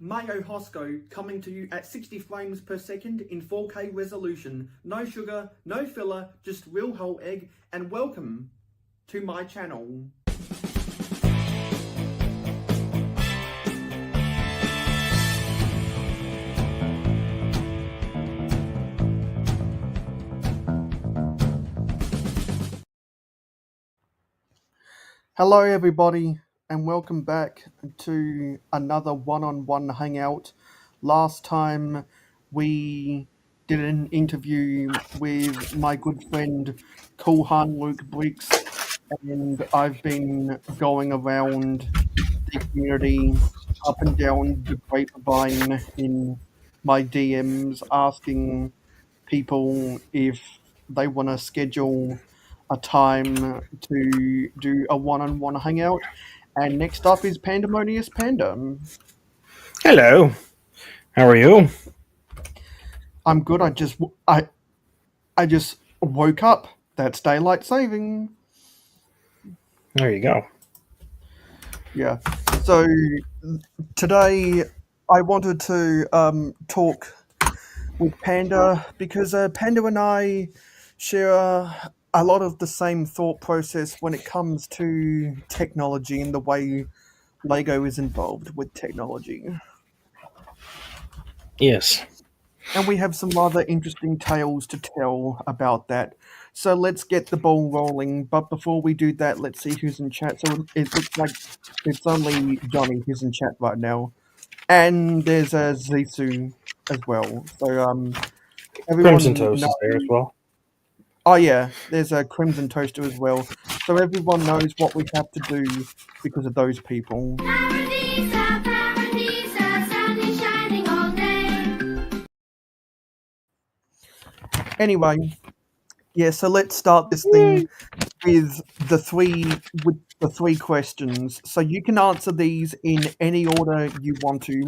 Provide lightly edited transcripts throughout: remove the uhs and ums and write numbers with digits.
mayohosko coming to you at 60 frames per second in 4K resolution. No sugar, no filler, just real whole egg, and welcome to my channel. Hello everybody and welcome back to another one-on-one hangout. Last time we did an interview with my good friend Kulhan Luke Briggs, and I've been going around the community up and down the grapevine in my DMs asking people if they want to schedule a time to do a one-on-one hangout. And next up is Pandemonius Panda. Hello. How are you? I'm good. I just woke up. That's daylight saving. There you go. Yeah. So today I wanted to talk with Panda because Panda and I share a lot of the same thought process when it comes to technology and the way Lego is involved with technology. Yes. And we have some rather interesting tales to tell about that. So let's get the ball rolling. But before we do that, let's see who's in chat. So it looks like it's only Johnny who's in chat right now. And there's a Zisu as well. So everyone Crimson Toast knows. is there as well. Oh yeah, there's a Crimson Toaster as well. So everyone knows what we have to do because of those people. Anyway, yeah, so let's start this thing with the three questions. So you can answer these in any order you want to.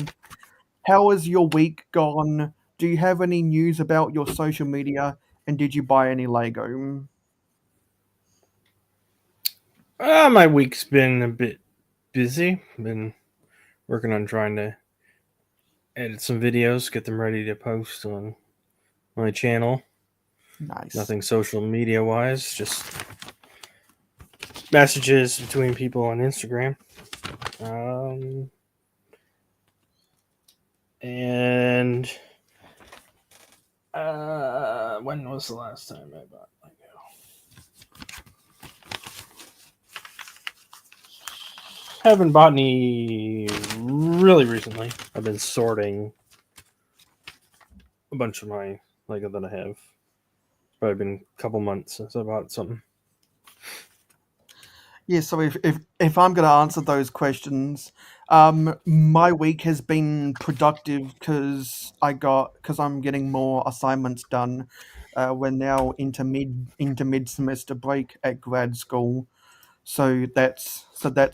How has your week gone? Do you have any news about your social media? And did you buy any Lego? My week's been a bit busy. Been working on trying to edit some videos, get them ready to post on my channel. Nice. Nothing social media wise, just messages between people on Instagram. And when was the last time I bought Lego? Haven't bought any really recently. I've been sorting a bunch of my Lego that I have. It's probably been a couple months since I bought something. Yeah, so if I'm going to answer those questions, my week has been productive because I'm getting more assignments done. We're now into mid semester break at grad school, so that's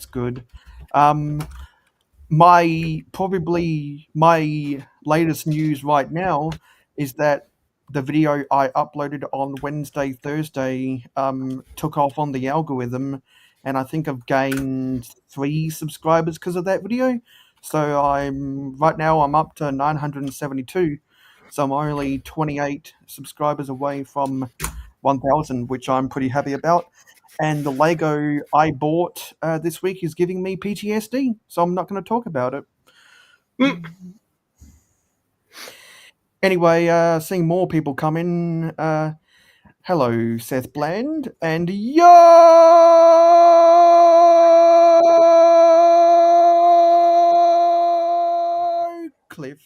good. My latest news right now is that the video I uploaded on Thursday took off on the algorithm, and I think I've gained 3 subscribers because of that video. So I'm up to 972. So I'm only 28 subscribers away from 1,000, which I'm pretty happy about. And the Lego I bought this week is giving me PTSD, so I'm not going to talk about it. Anyway, seeing more people come in. Hello, Seth Bland, and yo, Cliff.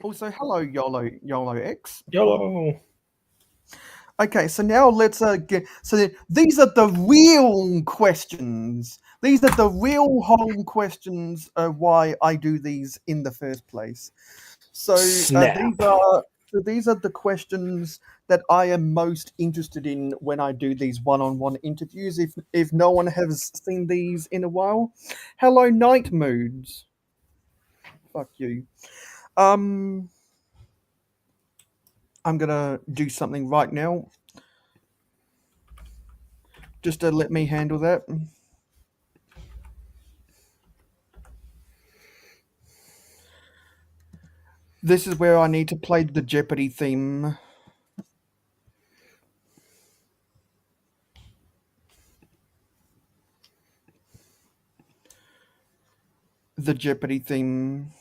Also, hello, YOLO X. YOLO. Okay, so now let's get. So these are the real questions. These are the real whole questions of why I do these in the first place. So these are the questions that I am most interested in when I do these one-on-one interviews. If no one has seen these in a while, hello, Night Moods. Fuck you. I'm gonna do something right now. Just to let me handle that. This is where I need to play the Jeopardy theme. The Jeopardy theme.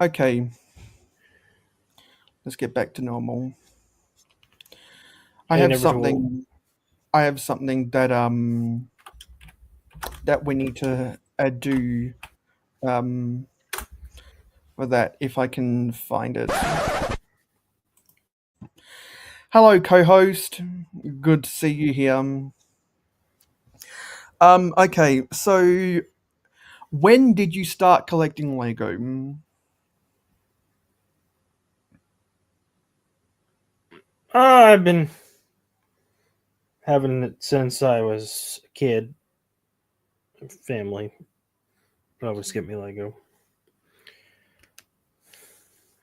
Okay. Let's get back to normal. I have Inevitable. something. I have something that we need to do for that if I can find it. Hello, co-host. Good to see you here. Okay, so when did you start collecting Lego? I've been having it since I was a kid. Family always get me Lego.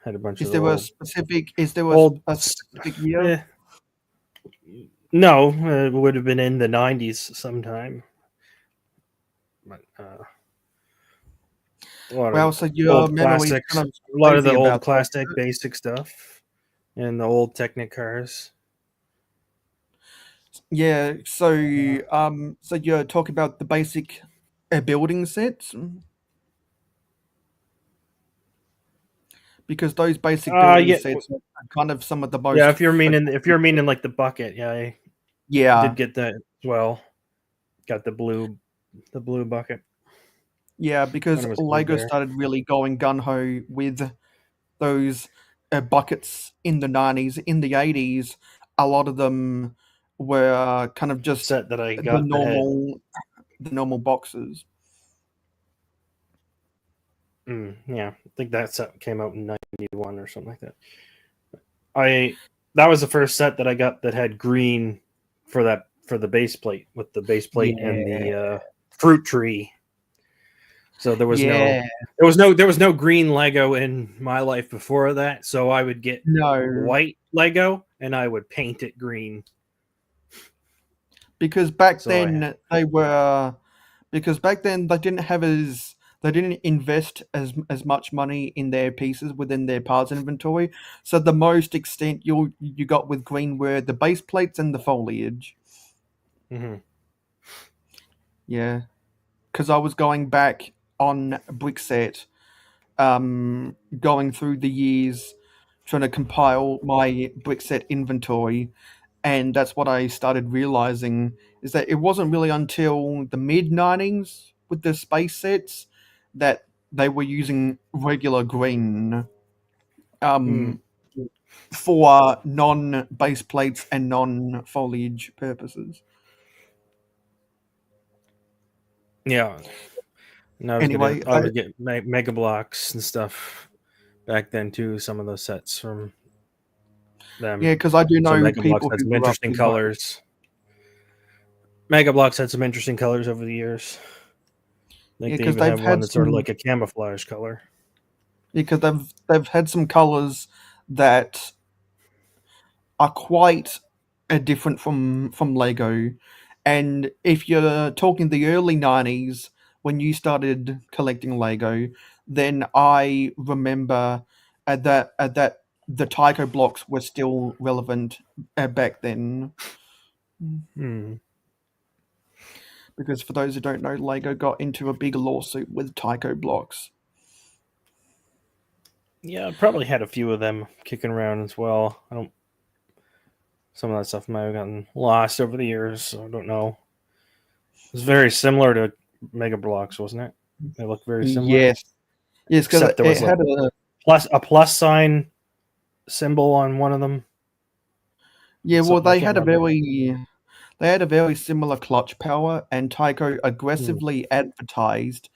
Had a bunch of Is the there a old, specific? old. A specific year? Eh, no, it would have been in the '90s sometime. But a lot of Well, so your old memory's classics, kind of a lot of the hazy old about that. classic basic stuff, and the old Technic cars. Yeah. So you're talking about the basic building sets because those basic building Yeah, sets are kind of some of the yeah. most If you're meaning like the bucket, yeah, I did yeah, get that as well. Got the blue bucket yeah, when because it was made Lego there. started really going gun ho with those buckets in the 90s. In the 80s, a lot of them were kind of just Set that I got that had the normal boxes. yeah, I think that set came out in '91 or something like that. I That was the first set that I got that had green for the base plate with the base plate and Yeah, the fruit tree. So yeah, there was no green Lego in my life before that. So I would get no, white Lego and I would paint it green. because back So I then they were because back then they didn't invest as much money in their pieces within their parts inventory. So the most extent you got with green were the base plates and the foliage. mhm. Yeah, because I was going back on Brickset, going through the years, trying to compile my Brickset inventory, and that's what I started realizing is that it wasn't really until the mid '90s with the space sets that they were using regular green Mm. um, for non base plates and non foliage purposes. Yeah, and Anyway, I would get Mega Blocks and stuff back then too. Some of those sets from them. yeah, because I do So know Mega Blocks people had who some grew up interesting with those. colors. Mega Blocks had some interesting colors over the years. I Yeah, think they because even they've have one had that's sort of some. like a camouflage color. Because they've had some colors that are quite different from Lego. And if you're talking the early '90s when you started collecting Lego, then I remember at that the Tycho blocks were still relevant back then. Hmm. Because for those who don't know, Lego got into a big lawsuit with Tycho blocks. Yeah, I probably had a few of them kicking around as well. I don't. Some of that stuff might have gotten lost over the years. So I don't know. It was very similar to Mega Blocks, wasn't it? They look very similar, Yes, yes, because except there it was like had a a plus sign symbol on one of them yeah. and Well, something I can't remember. they had a very similar clutch power, and Tycho Hmm. aggressively advertised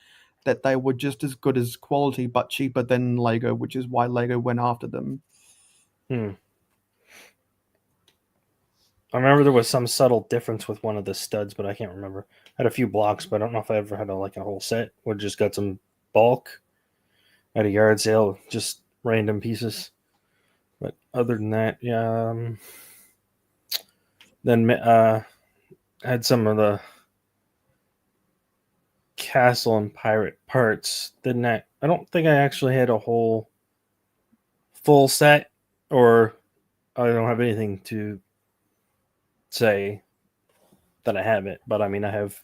that they were just as good as quality but cheaper than Lego, which is why Lego went after them. Hmm. I remember there was some subtle difference with one of the studs, but I can't remember. I had a few blocks, but I don't know if I ever had like a whole set or just got some bulk at a yard sale, just random pieces. But other than that, yeah. Then had some of the castle and pirate parts. Didn't that I don't think I actually had a whole full set, or I don't have anything to say that I have it. But I mean, I have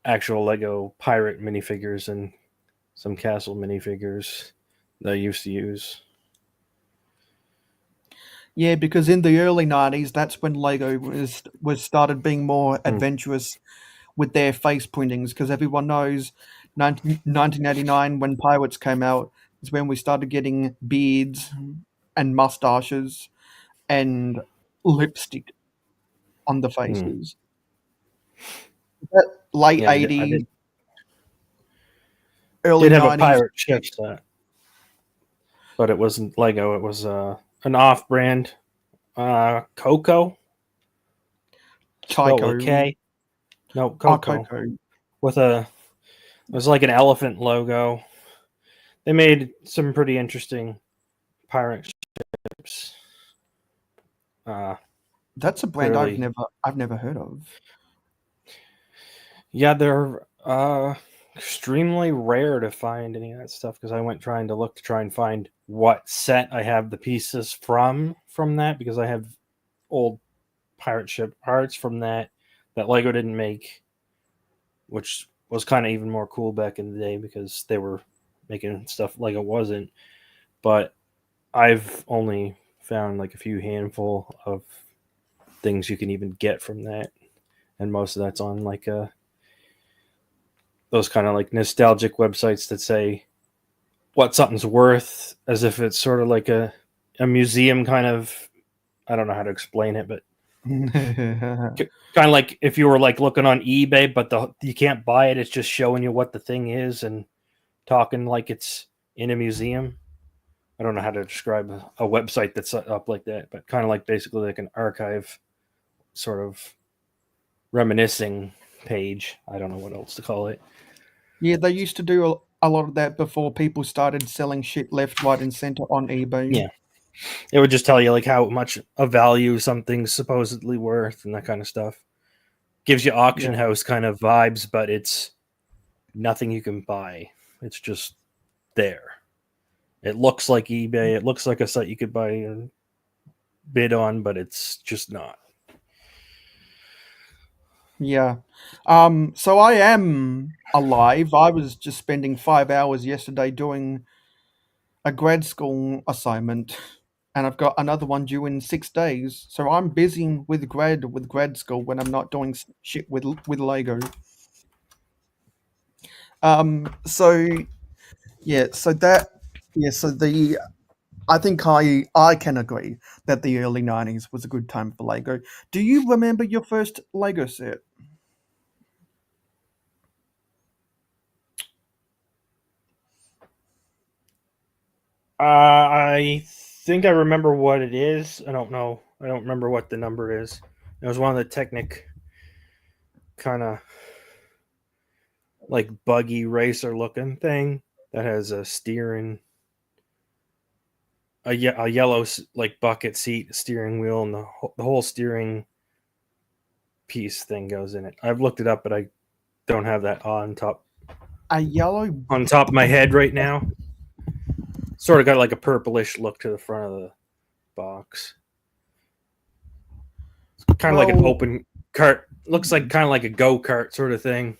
actual Lego pirate minifigures and some castle minifigures that I used to use. Yeah, because in the early 90s, that's when Lego was started being more Hmm. adventurous with their face printings, because everyone knows 1989, when Pirates came out, is when we started getting beards and mustaches and lipstick on the Hmm. faces. That late Yeah, I 80s, did early have a 90s. pirate ship set, but it wasn't Lego. It was an off-brand Coco, spelled with a Tycho. K. No, Oh, Coco, Coco. with a, it was like an elephant logo. They made some pretty interesting pirate ships. Uh, That's a brand Clearly, I've never heard of. yeah, they're extremely rare to find any of that stuff because I went trying to look to try and find what set I have the pieces from that, because I have old pirate ship parts from that Lego didn't make, which was kind of even more cool back in the day because they were making stuff Lego wasn't. But I've only found like a few handful of things you can even get from that, and most of that's on like those kind of like nostalgic websites that say what something's worth, as if it's sort of like a museum kind of. I don't know how to explain it, but kind of like if you were like looking on eBay, but you can't buy it. It's just showing you what the thing is and talking like it's in a museum. I don't know how to describe a website that's set up like that, but kind of like basically like an archive sort of reminiscing page. I don't know what else to call it. Yeah, they used to do a lot of that before people started selling shit left, right, and center on eBay. Yeah. It would just tell you like how much a value something's supposedly worth and that kind of stuff. Gives you auction Yeah. house kind of vibes, but it's nothing you can buy. It's just there. It looks like eBay. It looks like a site you could buy and bid on, but it's just not. Yeah. So I am alive. I was just spending 5 hours yesterday doing a grad school assignment, and I've got another one due in 6 days. So I'm busy with grad school when I'm not doing shit with Lego. So yeah, so that yeah, so the I think I can agree that the early 90s was a good time for Lego. Do you remember your first Lego set? I think I remember what it is. I don't know. I don't remember what the number is. It was one of the Technic kind of like buggy racer looking thing that has a steering, a yellow like bucket seat, steering wheel, and the whole steering piece thing goes in it. I've looked it up, but I don't have that A yellow on top of my bucket. head right now. Sort of got like a purplish look to the front of the box. Kind of like an Well, open cart. Looks like kind of like a go kart sort of thing.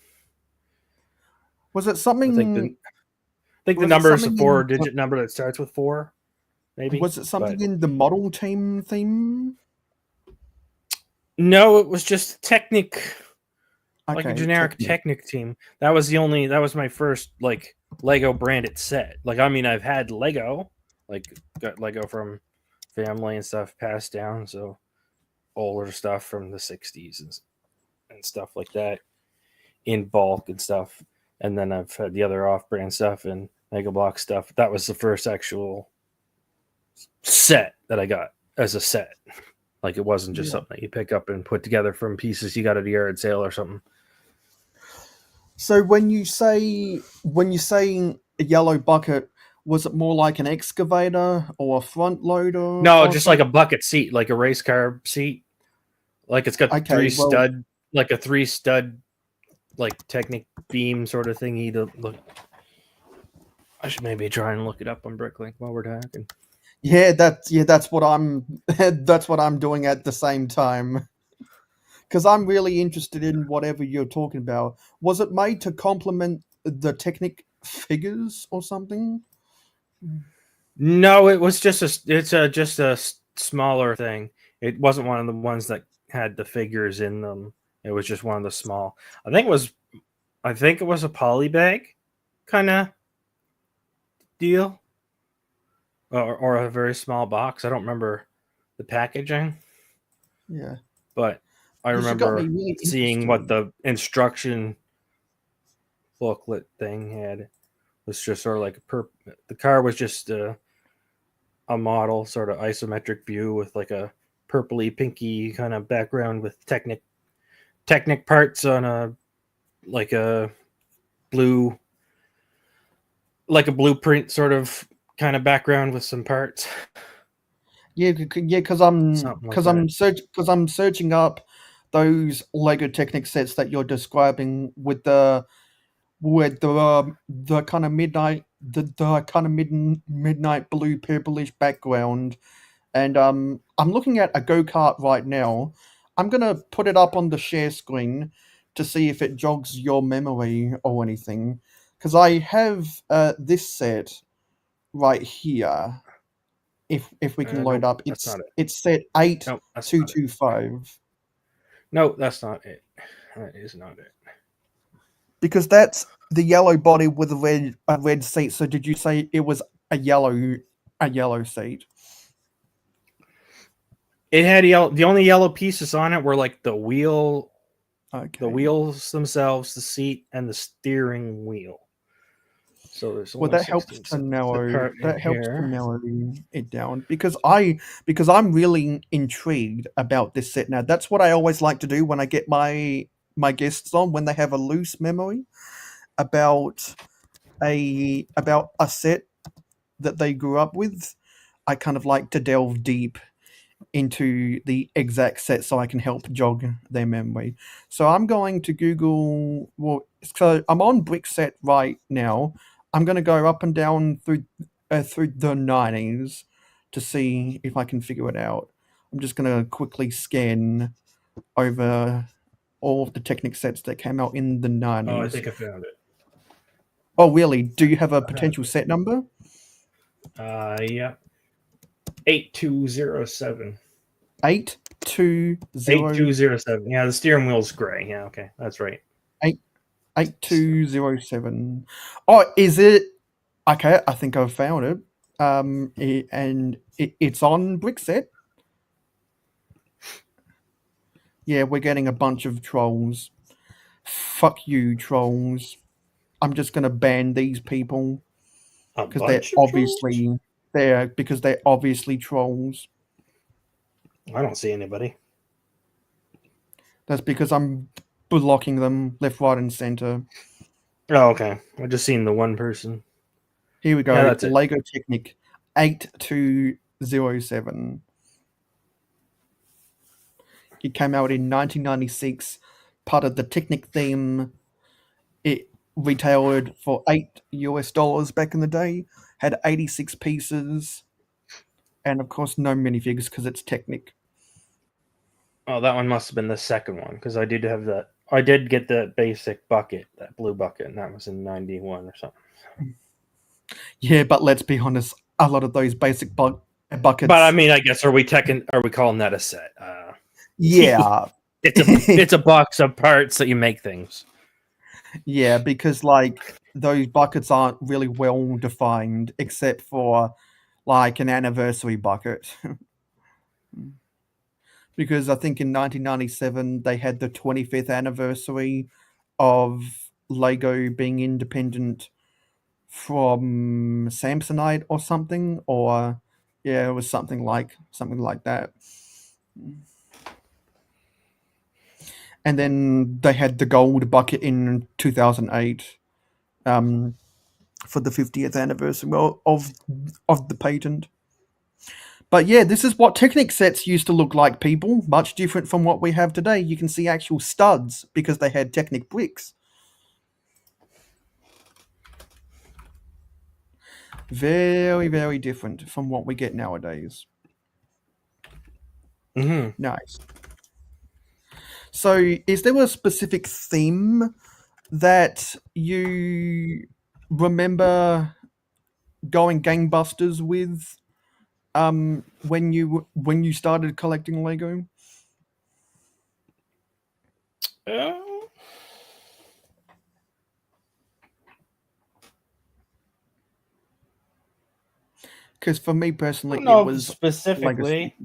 was it I think the something? I think the Was it number is a something in? four-digit number that starts with four, maybe. Was it something But in the model team theme? no, it was just Technic, like a Okay, generic Technic. Technic team. That was my first like Lego branded set. Like I mean, I've had Lego, like got Lego from family and stuff passed down, so older stuff from the '60s and stuff like that in bulk and stuff. And then I've had the other off-brand stuff and Mega Block stuff. That was the first actual set that I got as a set. Like it wasn't just Yeah. something that you pick up and put together from pieces you got at a yard sale or something. So when you say a yellow bucket, was it more like an excavator or a front loader No, or just like something? a bucket seat, like a race car seat. Like it's got Okay, well, like a three stud, like Technic beam sort of thingy. To look, I should maybe try and look it up on Bricklink while we're talking. That's what I'm that's what I'm doing at the same time. Because I'm really interested in whatever you're talking about. Was it made to complement the Technic figures or something? No, it was just just a smaller thing. It wasn't one of the ones that had the figures in them. It was just one of the small. I think it was a poly bag kind of deal, or a very small box. I don't remember the packaging, Yeah, but I because you got me remember really seeing what interested. the instruction booklet thing had. It was just sort of like the car was just a model, sort of isometric view with like a purpley pinky kind of background with Technic parts on a like a blue like a blueprint sort of kind of background with some parts, Yeah, yeah, because I'm something like that. because I'm searching up those Lego Technic sets that you're describing with the kind of midnight blue purplish background. And I'm looking at a go-kart right now. I'm gonna put it up on the share screen to see if it jogs your memory or anything. Because I have this set right here. If we can load Nope, up, that's not it. it's set eight Nope, that's two not it. two five. Nope, that's not it. That is not it. Because that's the yellow body with a red seat. So did you say it was a yellow seat? It had yellow. The only yellow pieces on it were like the Okay. wheels themselves, the seat, and the steering wheel. So there's Well, only 16 cents apart in that helps to here. narrow it down because I'm really intrigued about this set now. That's what I always like to do when I get my guests on when they have a loose memory about a set that they grew up with. I kind of like to delve deep into the exact set so I can help jog their memory. So I'm going to Google. Well, so I'm on Brickset right now. I'm going to go up and down through the 90s to see if I can figure it out. I'm just going to quickly scan over all of the Technic sets that came out in the Oh, I 90s. think I found it. Oh, really? Do you have a I found potential set number? it. Yeah. 8207. 8207. 8207. Yeah, the steering wheel's gray. Yeah, okay. That's right. 8207. Oh, is it? Okay, I think I've found it. It's on Brickset. Yeah, we're getting a bunch of trolls. Fuck you, trolls. I'm just gonna ban these people A because they're bunch of trolls? obviously they're obviously trolls. I don't see anybody. That's because I'm blocking them left, right, and center. Oh, okay. I just seen the one person. Here we Yeah, go. that's it. Lego Technic 8207. It came out in 1996, part of the Technic theme. It retailed for $8 back in the day, had 86 pieces, and of course, no minifigures because it's Technic. Oh, that one must have been the second one because I did have that. I did get the basic bucket, that blue bucket, and that was in 91 or something. Yeah, but let's be honest, a lot of those basic But I buckets. mean, I guess are we calling that a set? Yeah. It's a box of parts that you make things. Yeah, because like those buckets aren't really well defined except for like an anniversary bucket. Because I think in 1997 they had the 25th anniversary of Lego being independent from Samsonite or something, or yeah, it was something like that. And then they had the gold bucket in 2008 um, for the 50th anniversary of the patent. But yeah, this is what Technic sets used to look like, people. Much different from what we have today. You can see actual studs because they had Technic bricks. Very, very different from what we get nowadays. Mm-hmm. Nice. So, is there a specific theme that you remember going gangbusters with when you started collecting Lego? I Because for me personally, don't it know was Legacy. specifically.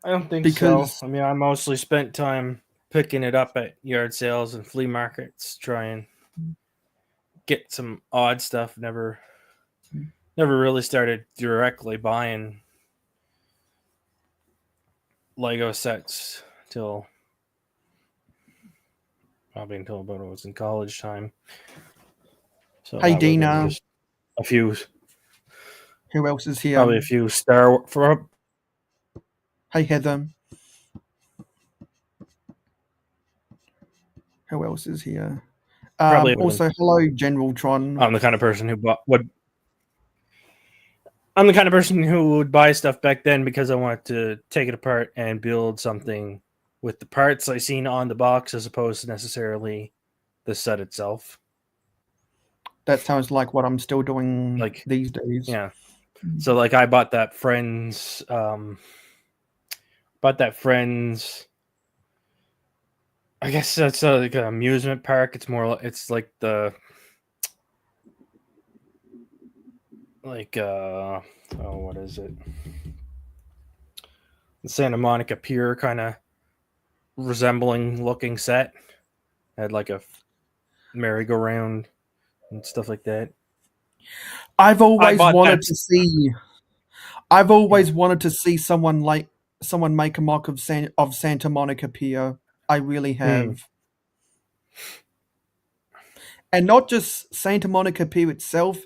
I don't think so. Because I mean, I mostly spent time picking it up at yard sales and flea markets, trying get some odd stuff. Never really started directly buying Lego sets till probably until about I was in college time. So hey that would have been Dina, just a few, who else is here? probably a few Star for Hey Heather, who else is here? probably would have been. Also, hello General Tron. I'm the kind of person who bought would. I'm the kind of person who would buy stuff back then because I wanted to take it apart and build something with the parts I seen on the box as opposed to necessarily the set itself. That sounds like what I'm still doing Like, these days. yeah. So like I bought that friend's I guess that's like an amusement park. It's like the like oh, what is it? The Santa Monica Pier kind of resembling looking set. Had like a merry-go-round and stuff like that. I've I always bought that. wanted to see. I've always wanted to see someone make a mock of Santa Monica Pier. I really Hmm. have, and not just Santa Monica Pier itself,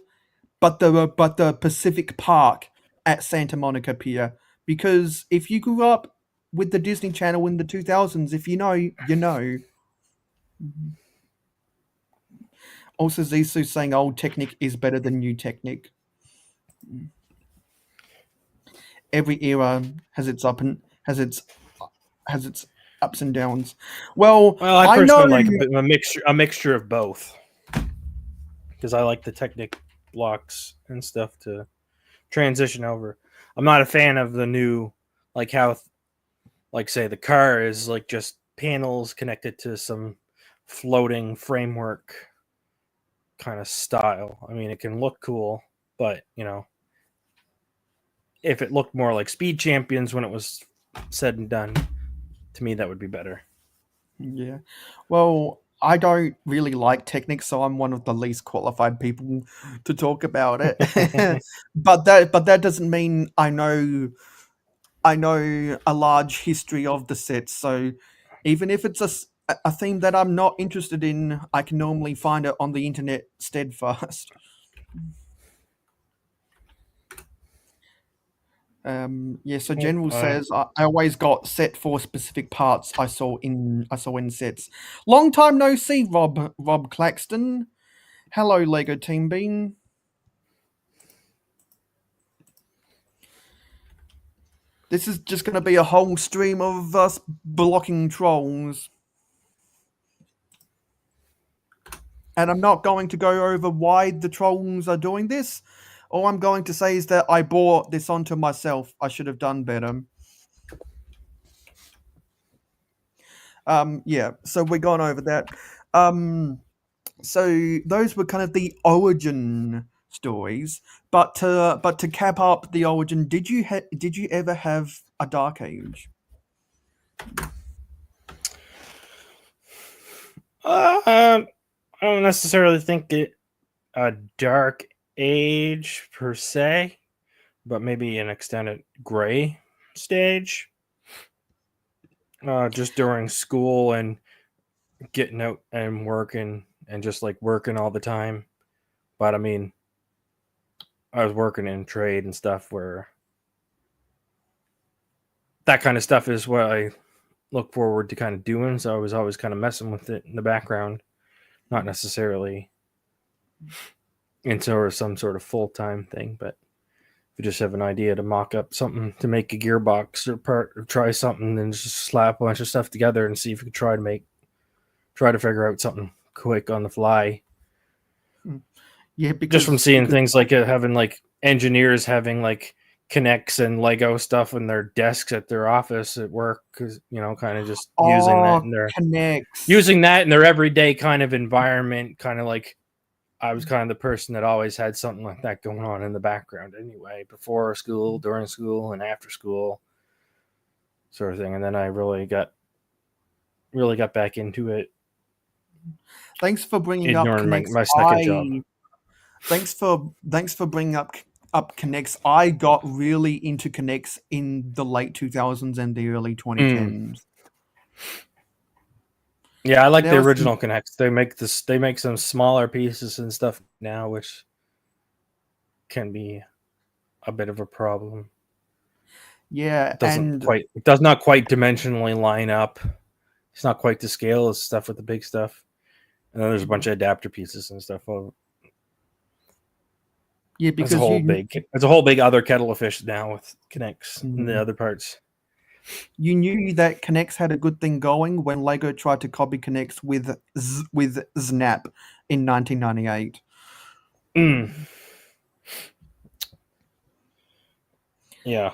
but the Pacific Park at Santa Monica Pier. Because if you grew up with the Disney Channel in the 2000s, if you know, you know. Also, Zisu's saying old Technic is better than new Technic. Every era has its has its ups and downs. Well, Well, I I know. personally like a mixture of both because I like the Technic blocks and stuff to transition over. I'm not a fan of the new, like how, like say the car is like just panels connected to some floating framework kind of style. I mean, it can look cool, but if it looked more like Speed Champions when it was said and done, to me that would be better. Yeah. Well, I don't really like Technic, so I'm one of the least qualified people to talk about it. But that doesn't mean I know a large history of the set. So even if it's a theme that I'm not interested in, I can normally find it on the internet steadfast. Yeah, so Yep, General says I always got set for specific parts I saw in sets. Long time no see, Rob Claxton. Hello, Lego Team Bean. This is just going to be a whole stream of us blocking trolls. And I'm not going to go over why the trolls are doing this. All I'm going to say is that I bought this onto myself. I should have done better. Yeah, so we're gone over that. So those were kind of the origin stories. But to cap up the origin, did you ever have a dark age? I don't necessarily think it a dark age per se, but maybe an extended gray stage. Just during school and getting out and working and just like working all the time. But I mean, I was working in trade and stuff where that kind of stuff is what I look forward to kind of doing. So I was always kind of messing with it in the background, not necessarily into some sort of full time thing, but if you just have an idea to mock up something to make a gearbox or part or try something, then just slap a bunch of stuff together and see if you could try to figure out something quick on the fly. Yeah, Just from because seeing things like having like engineers having like Connects and Lego stuff in their desks at their office at work, because kind of just oh, connects. using that in their everyday kind of environment, kind of like I was kind of the person that always had something like that going on in the background anyway, before school, during school, and after school, sort of thing. And then I really got back into it Thanks for bringing up during connects. my second job. Thanks for bringing up connects. I got really into connects in the late 2000s and the early 2010s. Yeah, I like the There was original Connects. They make some smaller pieces and stuff now, which can be a bit of a problem. yeah, It does not quite dimensionally line up. It's not quite to scale as stuff with the big stuff. And then there's a bunch of adapter pieces and stuff. Well, yeah, it's because a whole big other kettle of fish now with Connects and the other parts. you knew that Connects had a good thing going when Lego tried to copy Connects with Snap in 1998. Yeah.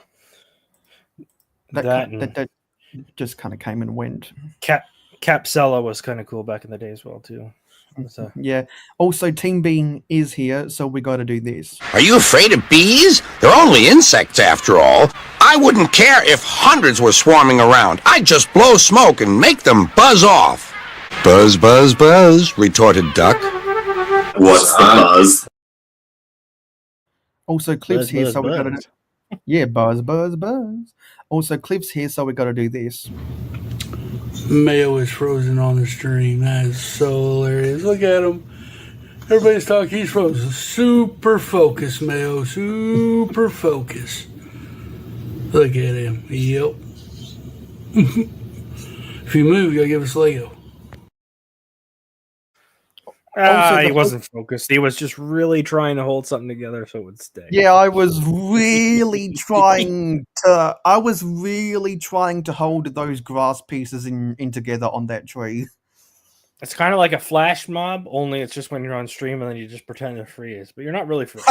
That just kind of came and went. Capsella was kind of cool back in the day as well too. Yeah. Also, Team Bean is here, so we got to do this. Are you afraid of bees? They're only insects after all. I wouldn't care if hundreds were swarming around. I'd just blow smoke and make them buzz off. Buzz, buzz, buzz, retorted Duck. What's the buzz? Also, Cliff's Buzz, here, buzz, so we got buzz. to. Yeah, buzz, buzz, buzz. Also, Cliff's here, so we got to do this. Mayo is frozen on the stream. That is so hilarious. Look at him. Everybody's talking. He's frozen. Super focus, Mayo. Super focus. Look at him. Yep. If you move, you gotta give us Lego. He wasn't focused. He was just really trying to hold something together so it would stay. Yeah, I was really trying to hold those grass pieces in together on that tree. It's kind of like a flash mob, only it's just when you're on stream and then you just pretend to freeze, but you're not really freeze.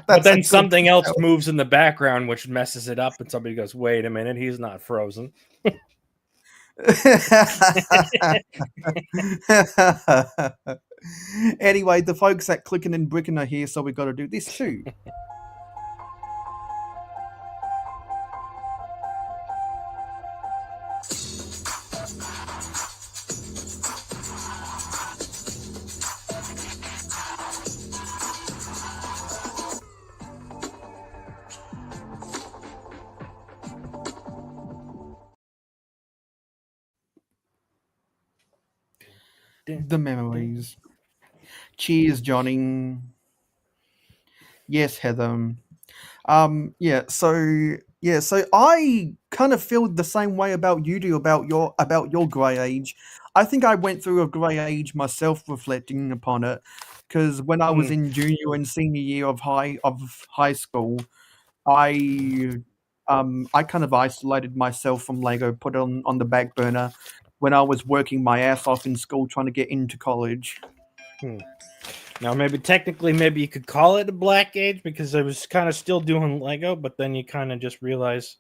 But then something else moves in the background, which messes it up, and somebody goes, "Wait a minute, he's not frozen." Anyway, the folks at Clickin' and Brickin' are here, so we got to do this too. The memories. Cheers, Johnny. Yes, Heather. So I kind of feel the same way about you do about your grey age. I think I went through a grey age myself, reflecting upon it, because when I was in junior and senior year of high school, I kind of isolated myself from Lego, put it on the back burner when I was working my ass off in school trying to get into college. Now, maybe you could call it a black age because I was kind of still doing Lego, but then you kind of just realize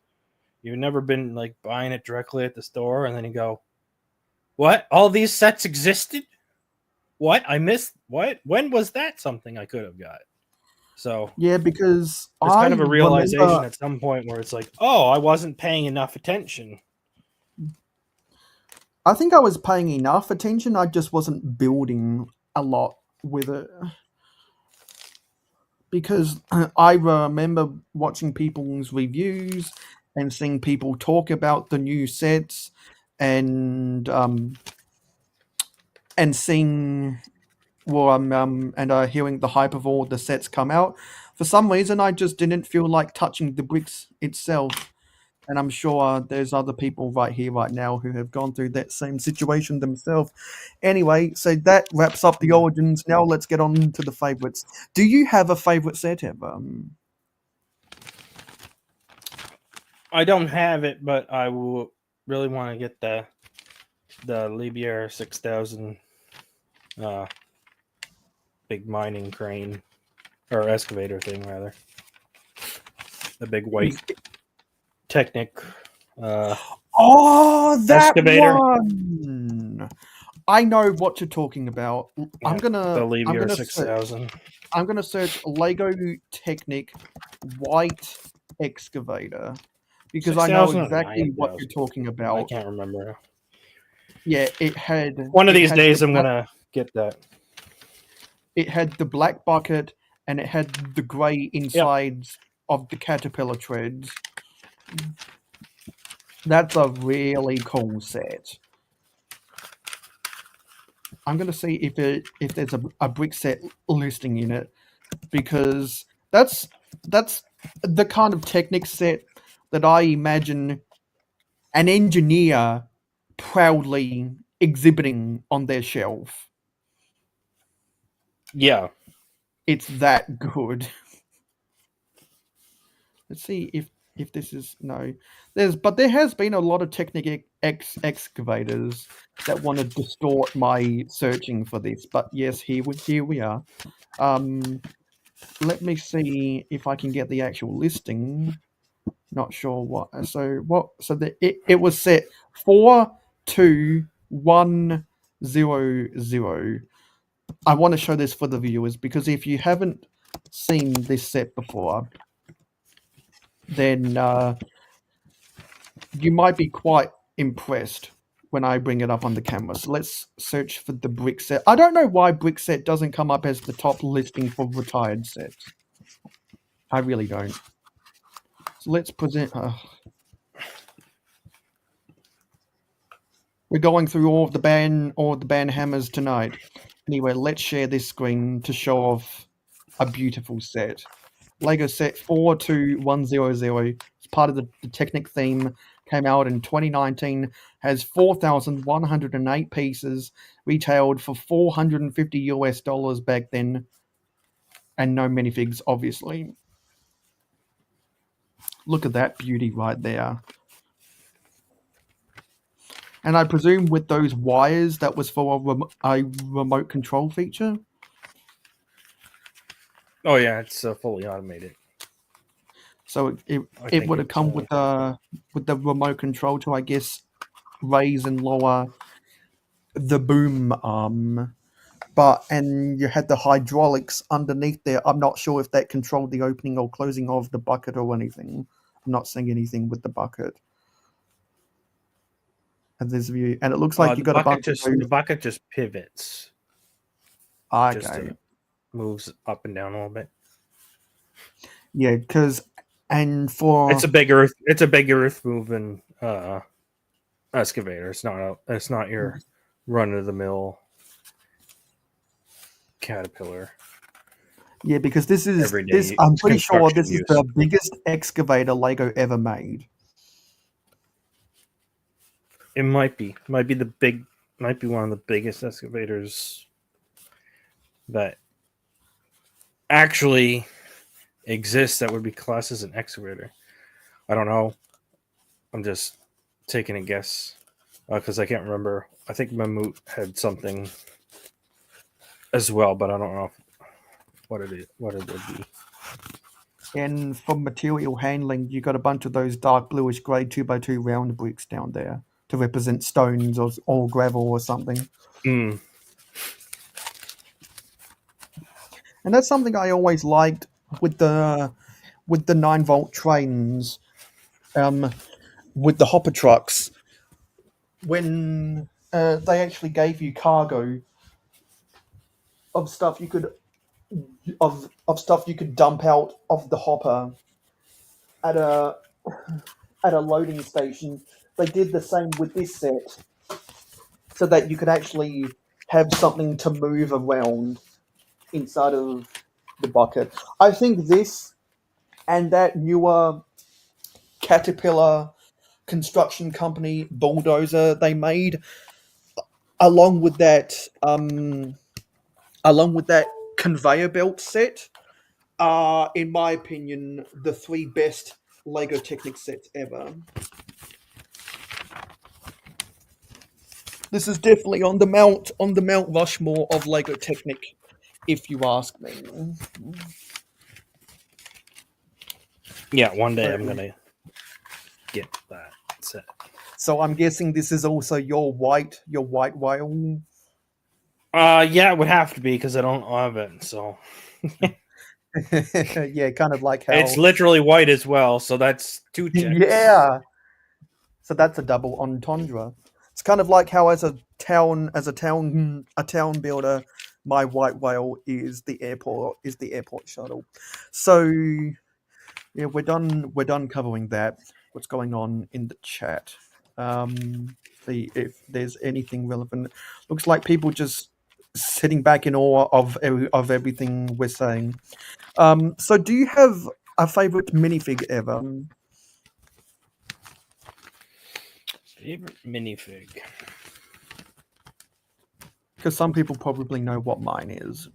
you've never been like buying it directly at the store, and then you go, "What? All these sets existed? What? I missed? What? When was that something I could have got?" So yeah, because there's kind of a realization at some point where it's like, "Oh, I wasn't paying enough attention." I think I was paying enough attention. I just wasn't building a lot with it. Because I remember watching people's reviews and seeing people talk about the new sets and seeing hearing the hype of all the sets come out. For some reason, I just didn't feel like touching the bricks itself. And I'm sure there's other people right here, right now, who have gone through that same situation themselves. Anyway, so that wraps up the origins. Now let's get on to the favorites. Do you have a favorite set ever? I don't have it, but I will really want to get the Liebherr 6000 big mining crane or excavator thing, rather. The big white Technic. Oh, that excavator. one! I know what you're talking about. Yeah, I'm the Liebherr gonna 6000. I'm gonna search Lego Technic white excavator because I know 6,000 or exactly what 9,000? you're talking I about. can't remember. Yeah, it had One of it these had days, the I'm black- gonna get that. It had the black bucket and it had the grey insides of the caterpillar treads. That's a really cool set. I'm gonna see if there's a brick set listing in it because that's the kind of Technic set that I imagine an engineer proudly exhibiting on their shelf. Yeah. It's that good. Let's see if this is no. There has been a lot of Technic excavators that want to distort my searching for this. But yes, here we are. Let me see if I can get the actual listing. Not sure what. So what? So it was set 42100. I want to show this for the viewers because if you haven't seen this set before, then you might be quite impressed when I bring it up on the camera. So let's search for the brick set. I don't know why brick set doesn't come up as the top listing for retired sets. I really don't. So let's present. We're going through all of the band hammers tonight. Anyway, let's share this screen to show off a beautiful set. Lego set 42100. It's part of the Technic theme. Came out in 2019. Has 4,108 pieces. Retailed for $450 back then. And no minifigs, obviously. Look at that beauty right there. And I presume with those wires, that was for a remote control feature? Oh yeah, it's fully automated. So it would have come with the remote control to, I guess, raise and lower the boom arm. And you had the hydraulics underneath there. I'm not sure if that controlled the opening or closing of the bucket or anything. I'm not seeing anything with the bucket. And there's view, and it looks like you got a bunch of those. The bucket just pivots. Okay. Just moves up and down a little bit. Yeah, because it's a big earth moving excavator. It's not your run of the mill Caterpillar. Yeah, because this is I'm pretty sure this is the biggest excavator Lego ever made. It might be one of the biggest excavators that actually exists that would be classed as an excavator. I don't know. I'm just taking a guess because I can't remember. I think Mammut had something as well, but I don't know what it would be. And for material handling, you got a bunch of those dark bluish grey 2x2 round bricks down there to represent stones or gravel or something. Mm. And that's something I always liked with the 9-volt trains, with the hopper trucks, when they actually gave you cargo of stuff you could dump out of the hopper at a loading station. They did the same with this set, so that you could actually have something to move around inside of the bucket. I think this and that newer Caterpillar construction company bulldozer they made, along with that conveyor belt set, are, in my opinion, the 3 best Lego Technic sets ever. This is definitely on the Mount Rushmore of Lego Technic, if you ask me. Yeah, one day I'm gonna get that set. So I'm guessing this is also your white whale. Yeah, it would have to be because I don't have it. So Yeah, kind of like how it's literally white as well. So that's 2 checks. Yeah. So that's a double entendre. It's kind of like how as a town builder, my white whale is the airport shuttle. So yeah, we're done covering that. What's going on in the chat? See if there's anything relevant. Looks like people just sitting back in awe of everything we're saying. So do you have a favorite minifig ever? Favorite minifig. Because some people probably know what mine is.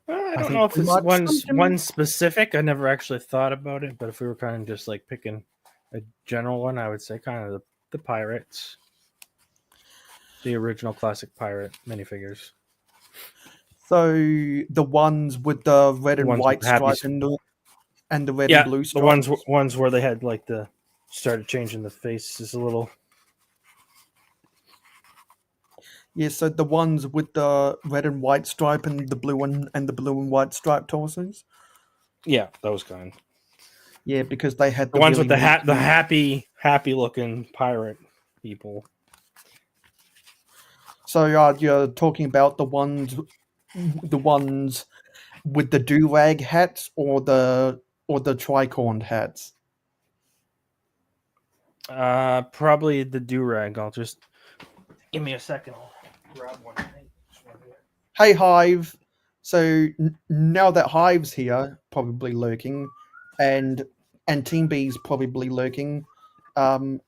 I don't know if it's one specific. I never actually thought about it, but if we were kind of just like picking a general one, I would say kind of the pirates, the original classic pirate minifigures. So the ones with the red and white stripe and the red and blue stripe. The ones where they had like started changing the faces a little. Yeah, so the ones with the red and white stripe and the blue and white stripe torsos. Yeah, those kind. Yeah, because they had the ones with the happy looking pirate people. So you're talking about the ones with the do-rag hats or the tricorn hats? Probably the do-rag. I'll just give me a second. I'll grab one. Hey, Hive. So now that Hive's here, probably lurking, and Team B's probably lurking,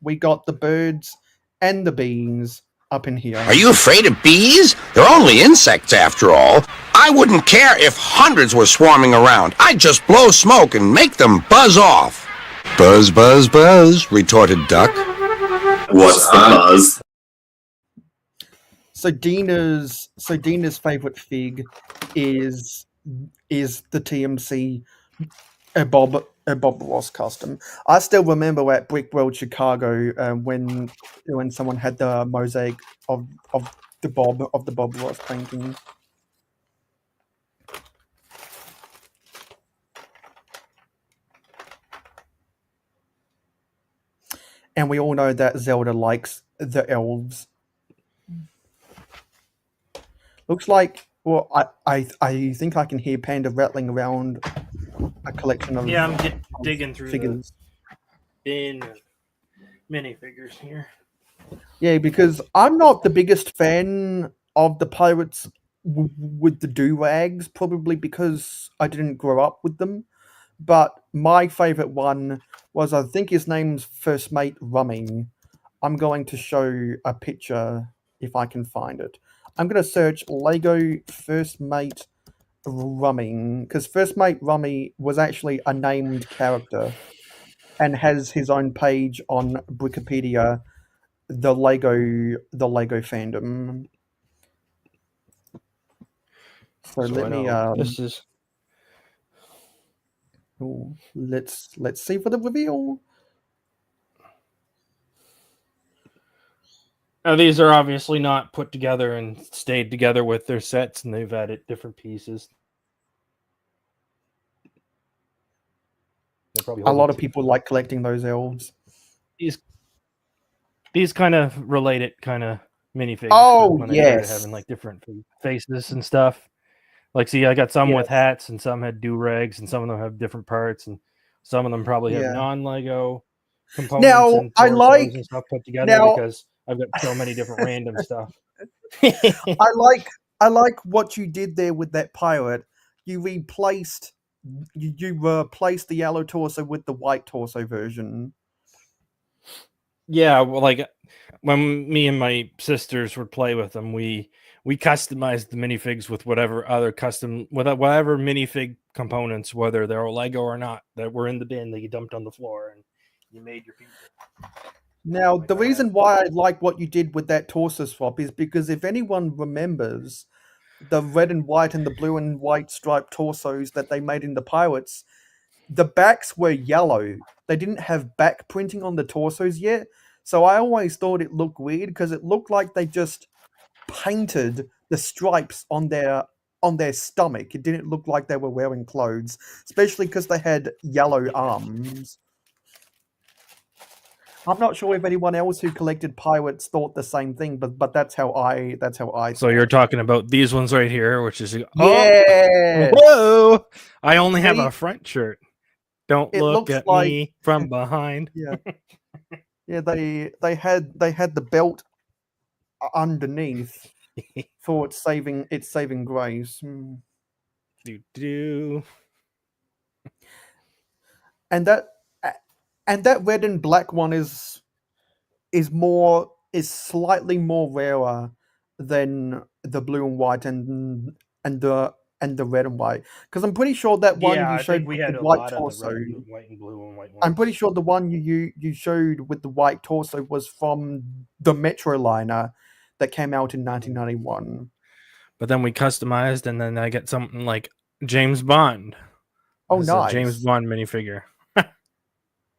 we got the birds and the bees up in here. Are you afraid of bees? They're only insects after all. I wouldn't care if hundreds were swarming around. I'd just blow smoke and make them buzz off. Buzz, buzz, buzz, retorted Duck. What's the buzz? So Dina's favorite fig is the TMC a Bob Ross custom. I still remember at Brick World Chicago when someone had the mosaic of the Bob Ross painting. And we all know that Zelda likes the elves. Looks like, well, I think I can hear Panda rattling around a collection of I'm digging through figures. In minifigures here. Yeah, because I'm not the biggest fan of the pirates with the do-rags, probably because I didn't grow up with them. But my favorite one was, I think his name's First Mate Rummy. I'm going to show a picture if I can find it. I'm going to search Lego First Mate Rummy, because First Mate Rummy was actually a named character and has his own page on Wikipedia, the Lego fandom. So let me this is let's see for the reveal. Now, these are obviously not put together and stayed together with their sets, and they've added different pieces. A lot of people like collecting those elves. These kind of related kind of minifigs. Oh, when they yes. started having like different faces and stuff. Like, see, I got some with hats, and some had do-rags, and some of them have different parts, and some of them probably have non-Lego components and stuff put together because I've got so many different random stuff. I like what you did there with that pirate. You replaced you replaced the yellow torso with the white torso version. Yeah, well, like when me and my sisters would play with them, we customized the minifigs with whatever other custom with whatever minifig components, whether they're Lego or not, that were in the bin that you dumped on the floor, and you made your people. Now, the reason why I like what you did with that torso swap is because if anyone remembers the red and white and the blue and white striped torsos that they made in the Pirates, the backs were yellow. They didn't have back printing on the torsos yet. So I always thought it looked weird because it looked like they just painted the stripes on their stomach. It didn't look like they were wearing clothes, especially because they had yellow arms. I'm not sure if anyone else who collected pirates thought the same thing, but that's how I So you're talking about these ones right here, which is yeah. whoa! I only have See? a front shirt. Don't It look looks at like me from behind. yeah. Yeah, they had the belt underneath for its saving grace. Do. And that red and black one is slightly more rarer than the blue and white and the red and white, because I'm pretty sure that one Yeah, you I showed think we with had the a white lot torso. of the red, white and blue and white ones. I'm pretty sure the one you showed with the white torso was from the Metro liner that came out in 1991. But then we customized, and then I get something like James Bond. Oh, This is nice. a James Bond minifigure.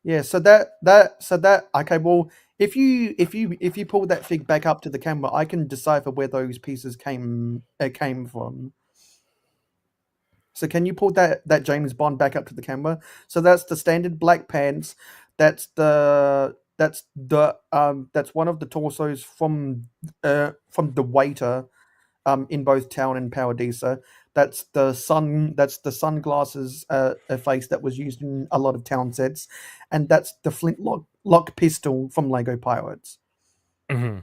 Yeah, so that okay. Well, if you pull that fig back up to the camera, I can decipher where those pieces came from. So can you pull that James Bond back up to the camera? So that's the standard black pants. That's that's one of the torsos from the waiter in both Town and Paradisa. That's the sunglasses face that was used in a lot of Town sets, and that's the flintlock pistol from Lego Pirates. Mm-hmm.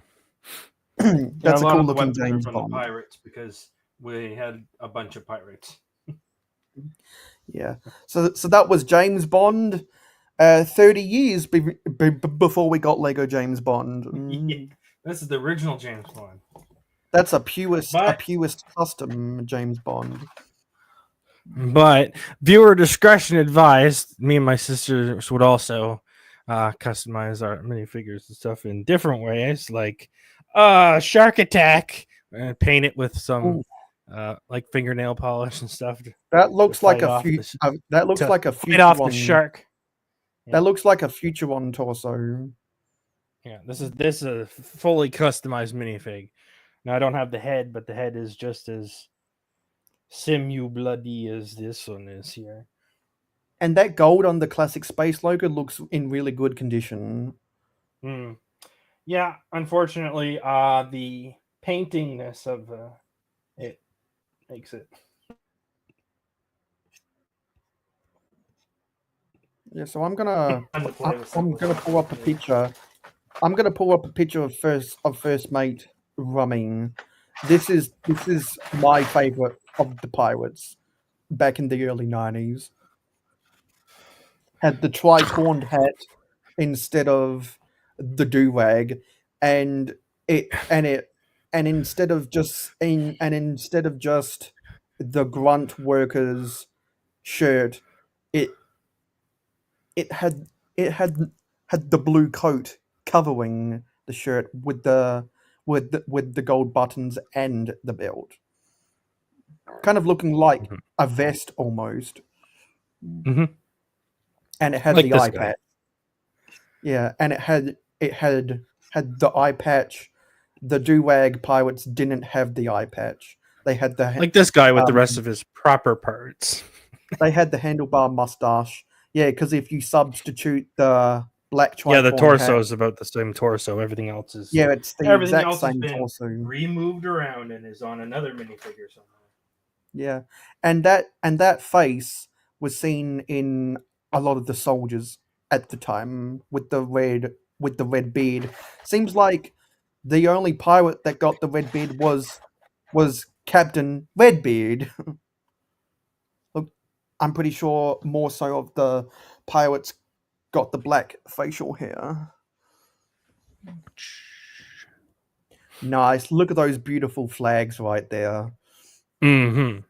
That's a lot cool of the looking weapons are James from Bond. the pirates because we had a bunch of pirates. Yeah. So that was James Bond. 30 years before we got Lego James Bond. Yeah, this is the original James Bond. That's a purest custom James Bond. But viewer discretion advised. Me and my sisters would also customize our minifigures and stuff in different ways, like shark attack, and paint it with some like fingernail polish and stuff. That looks like a fight future off one. the shark. That looks like a future one torso. Yeah, this is a fully customized minifig. Now I don't have the head, but the head is just as bloody as this one is here. And that gold on the classic space logo looks in really good condition. Yeah, unfortunately, the paintingness of it makes it. Yeah, so I'm gonna pull up a picture. I'm gonna pull up a picture of first mate rumming. This is my favorite of the pirates back in the early 90s. Had the tri-corned hat instead of the do-rag, and instead of just the grunt workers shirt, it had the blue coat covering the shirt with the gold buttons and the belt, kind of looking like a vest almost. Mm-hmm. And it had like the eye patch. Yeah, and it had the eye patch. The do-rag pirates didn't have the eye patch. They had the like this guy with the rest of his proper parts. They had the handlebar mustache. Yeah, because if you substitute the black tricorn the torso hat, is about the same torso. Everything else is it's the exact same torso. Removed around and is on another minifigure somewhere. Yeah, and that face was seen in a lot of the soldiers at the time with the red beard. Seems like the only pirate that got the red beard was Captain Redbeard. Look, I'm pretty sure more so of the pirates got the black facial hair. Nice. Look at those beautiful flags right there. Mm-hmm.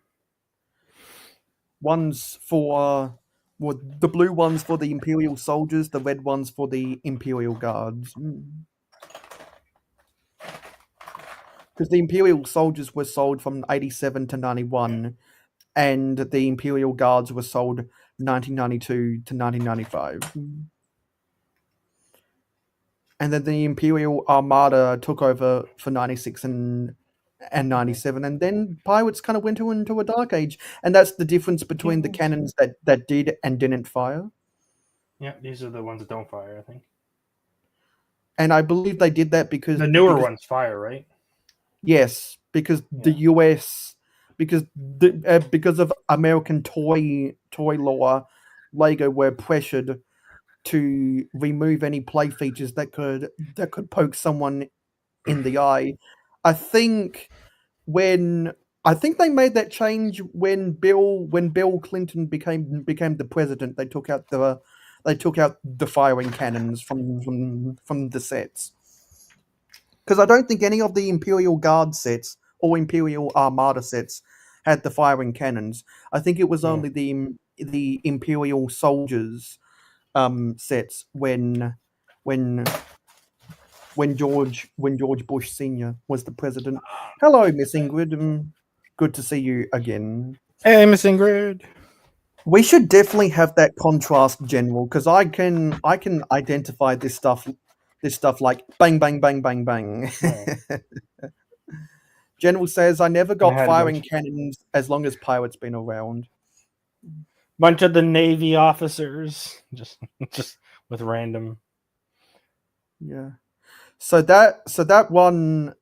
One's for well, the blue ones for the Imperial soldiers, the red ones for the Imperial guards. Because the Imperial soldiers were sold from 87 to 91, and the Imperial guards were sold 1992 to 1995. And then the Imperial Armada took over for 96 and 97, and then pirates kind of went into a dark age, and that's the difference between the cannons that did and didn't fire. Yeah, these are the ones that don't fire, I think. And I believe they did that because The newer ones fire, right? Yes, because the US, because of American toy law, Lego were pressured to remove any play features that could poke someone in the eye. I think they made that change when Bill Clinton became the president. They took out the firing cannons from the sets. Because I don't think any of the Imperial Guard sets or Imperial Armada sets had the firing cannons. I think it was only the Imperial soldiers sets when George Bush Senior was the president. Hello, Miss Ingrid. Good to see you again. Hey, Miss Ingrid. We should definitely have that contrast, General, because I can identify this stuff like bang bang bang bang bang. General says I never got firing cannons as long as pirates been around. Bunch of the Navy officers, just with random. Yeah. So that one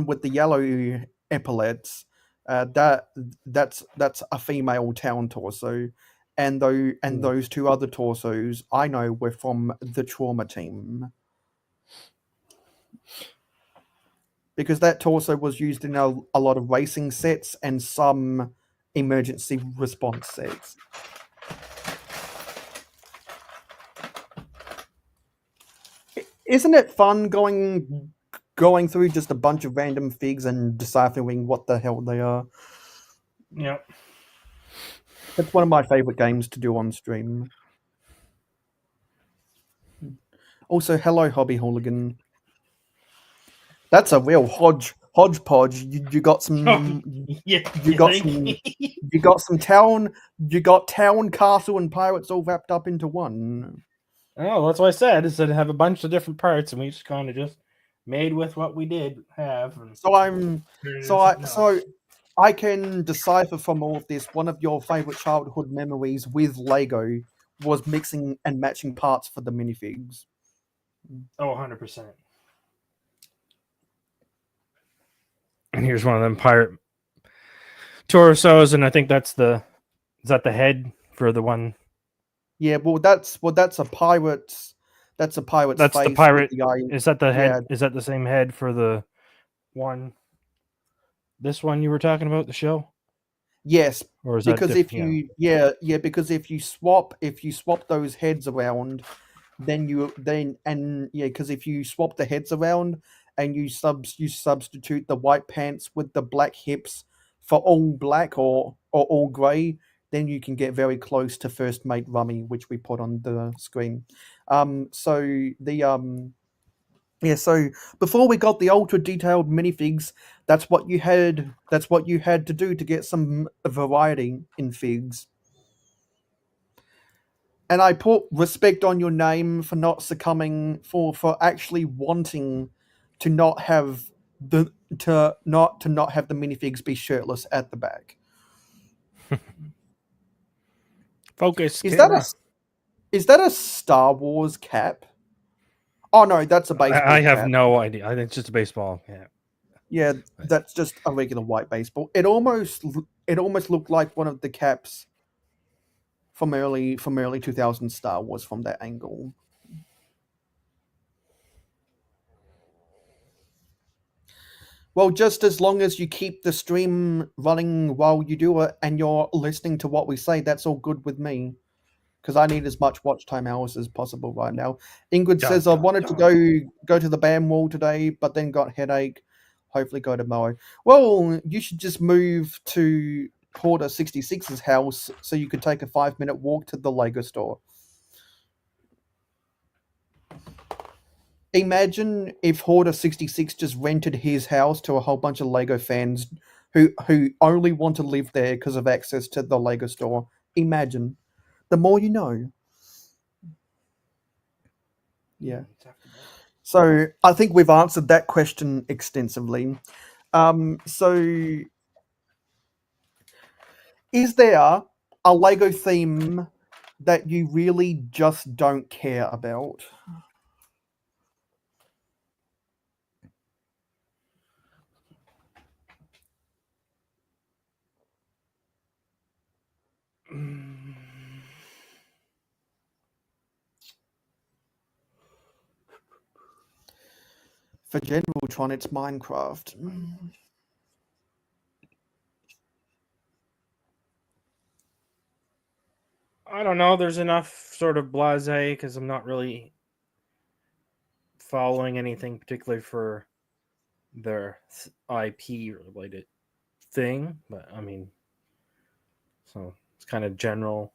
with the yellow epaulets, that's a female town torso, and those two other torsos I know were from the trauma team. Because that torso was used in a lot of racing sets and some emergency response sets. Isn't it fun going through just a bunch of random figs and deciphering what the hell they are? Yep. That's one of my favorite games to do on stream. Also, hello, Hobby Hooligan. That's a real hodgepodge. You got some. You got some town. You got town, castle, and pirates all wrapped up into one. Oh, that's what I said. Is that have a bunch of different parts, and we just kind of just made with what we did have. So I can decipher from all of this. One of your favorite childhood memories with Lego was mixing and matching parts for the minifigs. Oh, 100%. And here's one of them pirate torsos, and I think is that the head for the one? Yeah, that's a pirate's. That's a pirate's. That's face the pirate. with the eye. Is that the head? Yeah. Is that the same head for the one? This one you were talking about, the show? Yes, or is because that because if you swap those heads around, because if you swap the heads around and you substitute the white pants with the black hips for all black or all grey, then you can get very close to First Mate Rummy, which we put on the screen. So before we got the ultra detailed minifigs, that's what you had to do to get some variety in figs. And I put respect on your name for not succumbing, for actually wanting to not have the minifigs be shirtless at the back. Focus. Is that a Star Wars cap? Oh no, that's a baseball. I have cap. no idea. I think it's just a baseball cap. Yeah, that's just a regular white baseball. It almost looked like one of the caps from early 2000 Star Wars from that angle. Well, just as long as you keep the stream running while you do it and you're listening to what we say, that's all good with me. Because I need as much watch time hours as possible right now. Ingrid says, I wanted to go to the band wall today, but then got headache. Hopefully go tomorrow. Well, you should just move to Porter 66's house so you could take a 5-minute walk to the Lego store. Imagine if Hoarder 66 just rented his house to a whole bunch of Lego fans who only want to live there because of access to the Lego store. Imagine. The more you know. Yeah. So I think we've answered that question extensively. So is there a Lego theme that you really just don't care about? For Generaltron, it's Minecraft. I don't know. There's enough sort of blasé because I'm not really following anything particularly for their IP related thing, but I mean, so it's kind of generally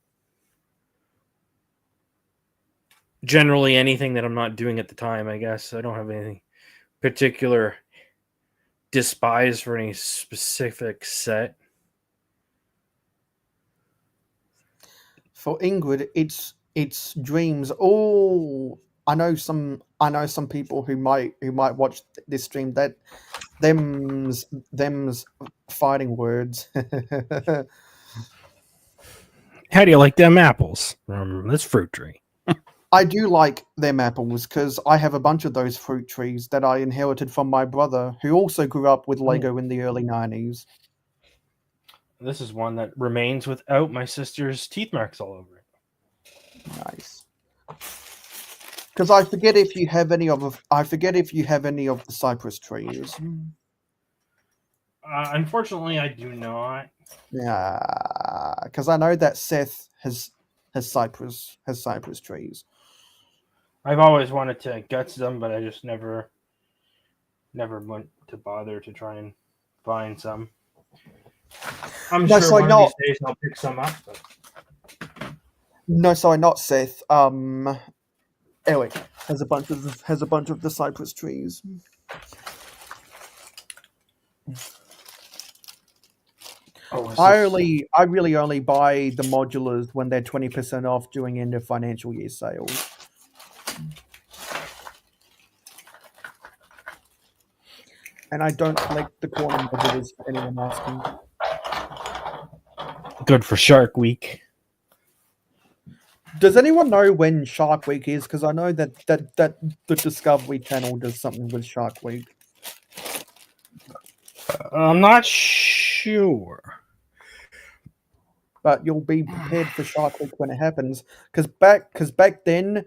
anything that I'm not doing at the time, I guess. I don't have anything particular despise for any specific set. For Ingrid, it's dreams. Oh, I know some people who might watch this stream that them's fighting words. How do you like them apples from this fruit tree? I do like them apples because I have a bunch of those fruit trees that I inherited from my brother, who also grew up with Lego in the early 90s. This is one that remains without my sister's teeth marks all over it. Nice. Because I forget if you have any of the cypress trees. Unfortunately, I do not. Yeah, because I know that Seth has cypress trees. I've always wanted to guts them, but I just never went to bother to try and find some. I'm No, sure sorry, one of these days I'll pick some up. But... No, sorry, not Seth. Eric has a bunch of the cypress trees. I really only buy the modulars when they're 20% off during end of financial year sales. And I don't collect the corner modulars for anyone asking. Good for Shark Week. Does anyone know when Shark Week is? Because I know that the Discovery Channel does something with Shark Week. I'm not sure. But you'll be prepared for Shark Week when it happens. Because back then,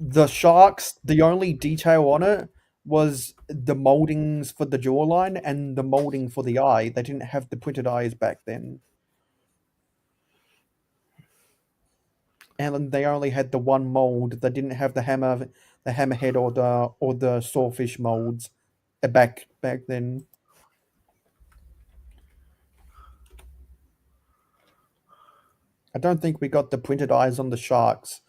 the sharks, the only detail on it was the moldings for the jawline and the molding for the eye. They didn't have the printed eyes back then. And they only had the one mold. They didn't have the hammerhead or the sawfish molds back then. I don't think we got the printed eyes on the sharks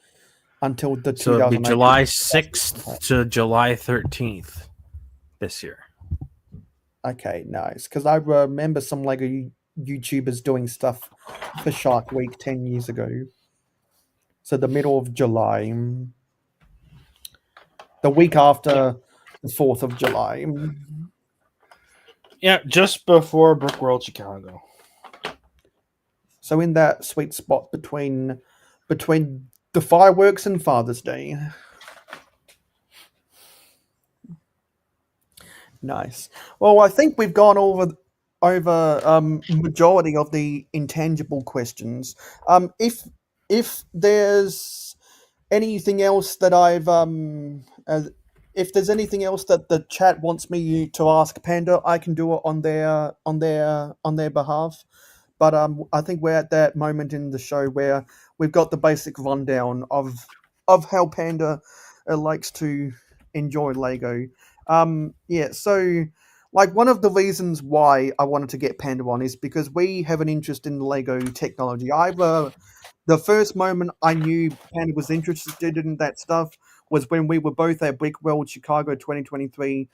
until the 2008. So it'll be July 6th to July 13th this year. Okay, nice. Because I remember some Lego YouTubers doing stuff for Shark Week 10 years ago. So the middle of July. The week after the 4th of July. Yeah, just before Brick World Chicago. So in that sweet spot between the fireworks and Father's Day. Nice. Well, I think we've gone over majority of the intangible questions. If there's anything else that I've if there's anything else that the chat wants me to ask Panda, I can do it on their behalf. But I think we're at that moment in the show where we've got the basic rundown of how Panda likes to enjoy Lego. Yeah, so like one of the reasons why I wanted to get Panda on is because we have an interest in Lego technology. The first moment I knew Panda was interested in that stuff was when we were both at Brick World Chicago 2023.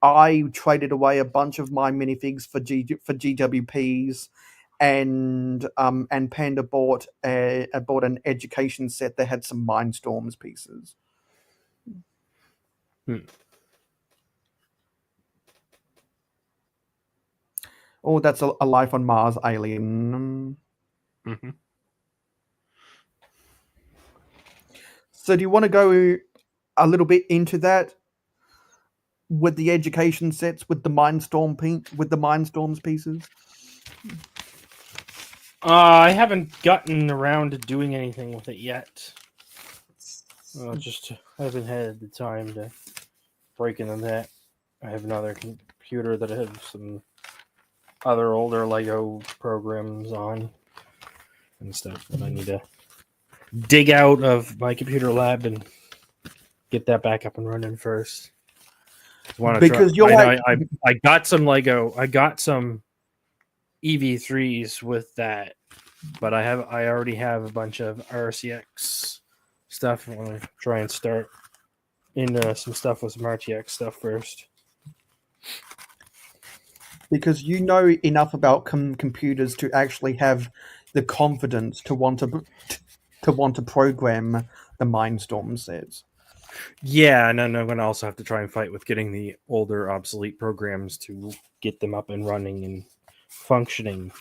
I traded away a bunch of my minifigs for GWPs, and Panda bought an education set that had some Mindstorms pieces. Oh, that's a Life on Mars alien. Mm-hmm. So do you want to go a little bit into that with the education sets with the Mindstorms pieces? I haven't gotten around to doing anything with it yet. Just haven't had the time to break into that. I have another computer that I have some other older Lego programs on and stuff that I need to dig out of my computer lab and get that back up and running first. Because you're like, I got some Lego. I got some EV3s with that, but I already have a bunch of RCX stuff. I want to try and start into some stuff with some RTX stuff first. because you know enough about computers to actually have the confidence to want to program the Mindstorm sets. Yeah, and then I'm going to also have to try and fight with getting the older obsolete programs to get them up and running and functioning.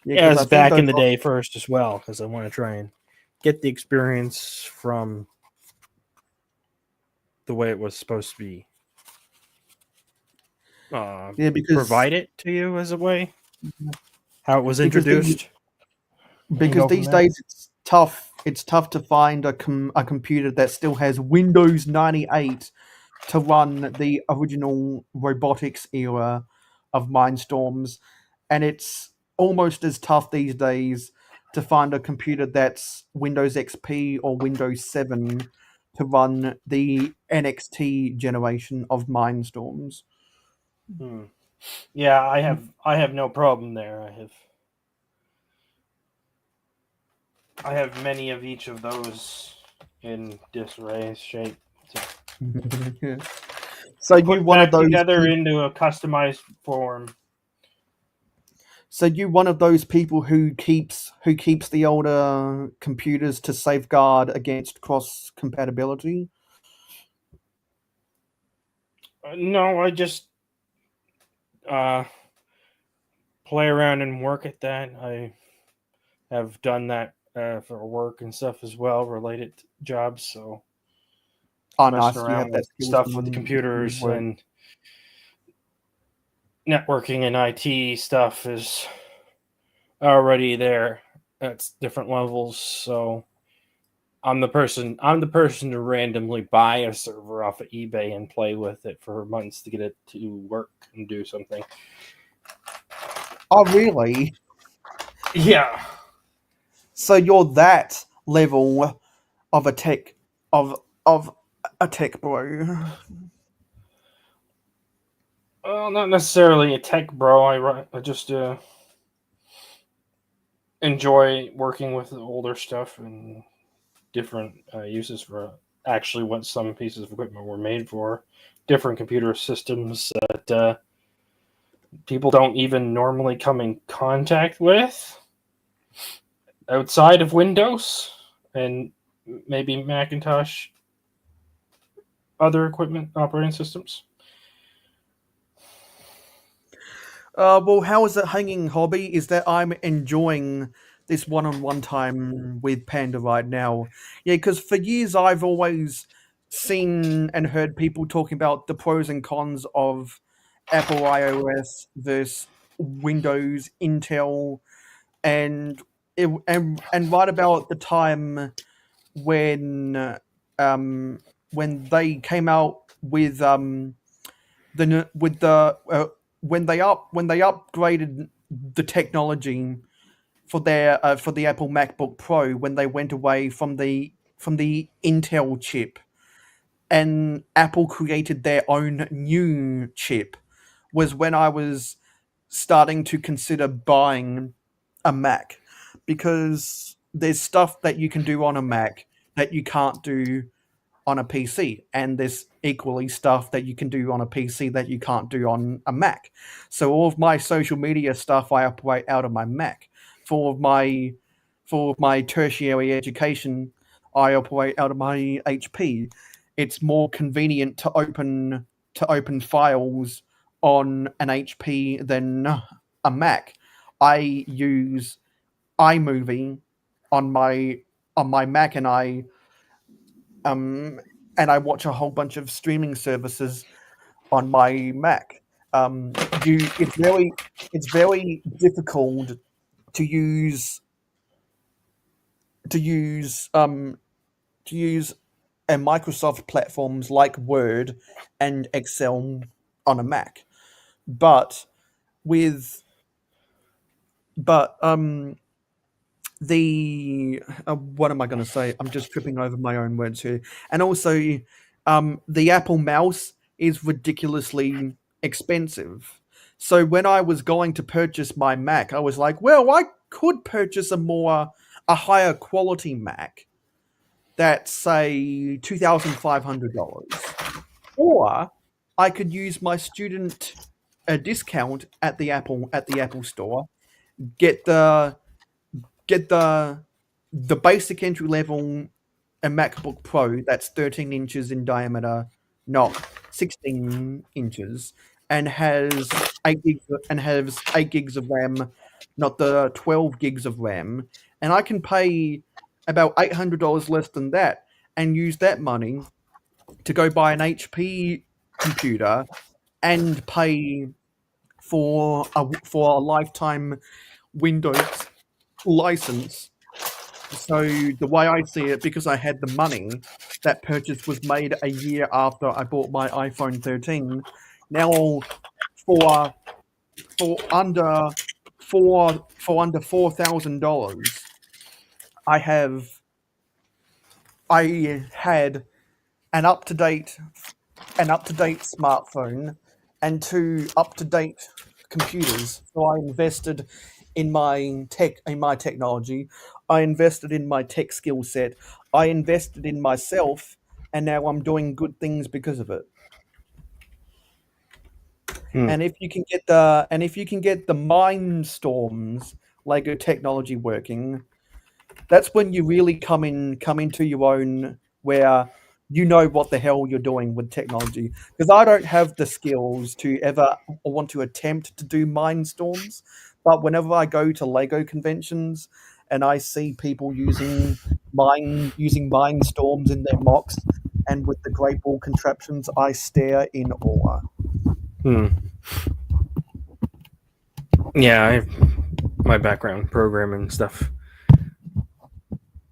Yeah, As back in the day first as well, because I want to try and get the experience from the way it was supposed to be. because Provide it to you as a way how it was Because introduced. because these days it's tough. It's tough to find a computer that still has Windows 98 to run the original robotics era of Mindstorms, and it's almost as tough these days to find a computer that's Windows XP or Windows 7 to run the NXT generation of Mindstorms. Yeah, I have no problem there. I have many of each of those in disarray shape. So you one of those together into a customized form. So you one of those people who keeps the older computers to safeguard against cross compatibility? No, I just play around and work at that. I have done that for work and stuff as well, related jobs. So Nice. messing around with stuff with the computers and networking and IT stuff is already there at different levels. So I'm the person to randomly buy a server off of eBay and play with it for months to get it to work and do something. Oh, really? Yeah. So you're that level of a tech of a tech bro. Well, not necessarily a tech bro. I just enjoy working with older stuff and different uses for actually what some pieces of equipment were made for. Different computer systems that people don't even normally come in contact with outside of Windows and maybe Macintosh, other equipment operating systems. Well, how is it hanging, hobby? Is that I'm enjoying this one-on-one time with Panda right now. Yeah, because for years I've always seen and heard people talking about the pros and cons of Apple iOS versus Windows, Intel, and right about the time when they came out with when they upgraded the technology for the Apple MacBook Pro, when they went away from the Intel chip and Apple created their own new chip, was when I was starting to consider buying a Mac, because there's stuff that you can do on a Mac that you can't do on a PC, and there's equally stuff that you can do on a PC that you can't do on a Mac. So all of my social media stuff I operate out of my Mac. For my tertiary education, I operate out of my HP. It's more convenient to open files on an HP than a Mac. I use iMovie on my Mac, and I watch a whole bunch of streaming services on my Mac. It's very difficult to use a Microsoft platforms like Word and Excel on a Mac, but with but the what am I going to say? I'm just tripping over my own words here. And also, the Apple mouse is ridiculously expensive. So when I was going to purchase my Mac, I was like, well, I could purchase a higher quality Mac that's, say, $2,500, or I could use my student discount at the Apple store, get the basic entry level a MacBook Pro that's 13 inches in diameter, not 16 inches, and has 8 gigs of RAM, not the 12 gigs of RAM, and I can pay about $800 less than that and use that money to go buy an HP computer and pay for a lifetime Windows license. So the way I see it, because I had the money, that purchase was made a year after I bought my iPhone 13. Now, for under $4,000, I had an up to date smartphone and 2 up to date computers. So I invested in my technology. I invested in my tech skill set. I invested in myself, and now I'm doing good things because of it. And if you can get the Mindstorms Lego technology working, that's when you really come into your own, where you know what the hell you're doing with technology. Because I don't have the skills to ever want to attempt to do Mindstorms, but whenever I go to Lego conventions and I see people using Mindstorms in their mocks and with the Great Wall contraptions, I stare in awe. Yeah, I have my background programming and stuff.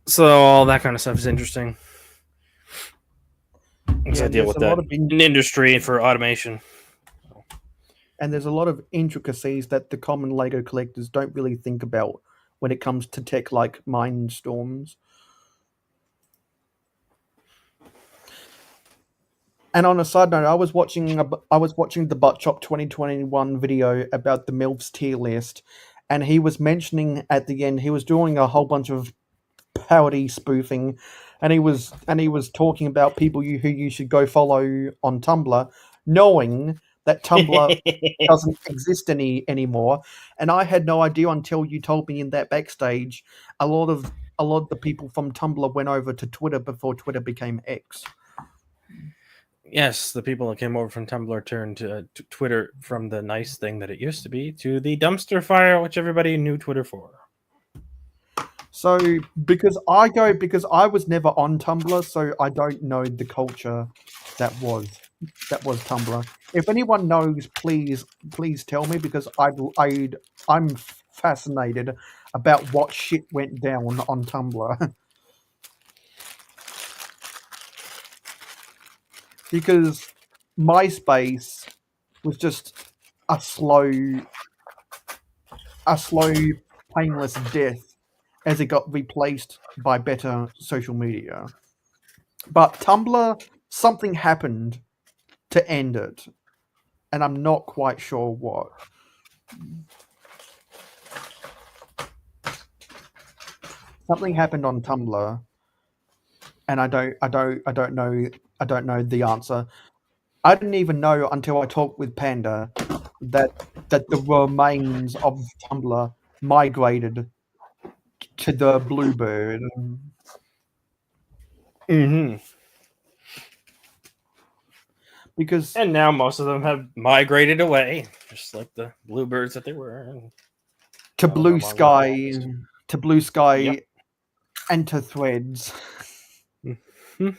So all that kind of stuff is interesting. Because I deal with that in industry for automation. And there's a lot of intricacies that the common Lego collectors don't really think about when it comes to tech like Mindstorms. And on a side note, I was watching the Butt Chop 2021 video about the MILFs tier list, and he was mentioning at the end, he was doing a whole bunch of parody spoofing, and he was talking about people who you should go follow on Tumblr, knowing that Tumblr doesn't exist anymore. And I had no idea until you told me in that backstage. A lot of the people from Tumblr went over to Twitter before Twitter became X. Yes, the people that came over from Tumblr turned to Twitter from the nice thing that it used to be to the dumpster fire, which everybody knew Twitter for. So because I was never on Tumblr, so I don't know the culture that was Tumblr. If anyone knows, please tell me, because I'm fascinated about what shit went down on Tumblr. because MySpace was just a slow, painless death as it got replaced by better social media. But Tumblr, something happened to end it, and I'm not quite sure what. Something happened on Tumblr, and I don't know the answer. I didn't even know until I talked with Panda that the remains of Tumblr migrated to the Bluebird. Mm-hmm. Because And now most of them have migrated away, just like the bluebirds that they were. to Now they're Blue no longer Sky, lost. to Blue Sky, Yep. and to Threads. Mhm.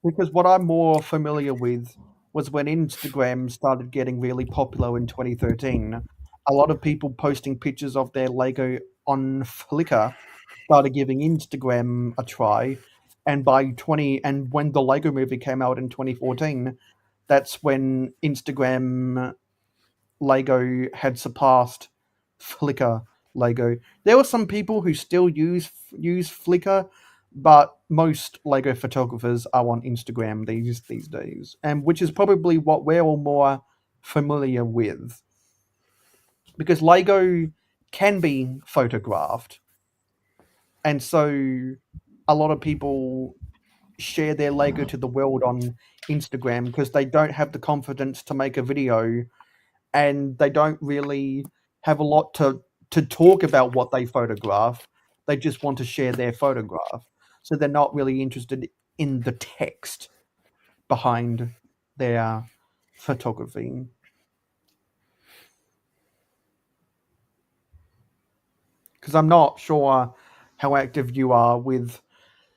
Because what I'm more familiar with was when Instagram started getting really popular in 2013. A lot of people posting pictures of their Lego on Flickr started giving Instagram a try, and when the Lego movie came out in 2014, that's when Instagram Lego had surpassed Flickr Lego. There were some people who still use Flickr, but most Lego photographers are on Instagram these days, and which is probably what we're all more familiar with, because Lego can be photographed, and so a lot of people share their Lego to the world on Instagram because they don't have the confidence to make a video, and they don't really have a lot to talk about what they photograph. They just want to share their photograph. So they're not really interested in the text behind their photography. Because I'm not sure how active you are with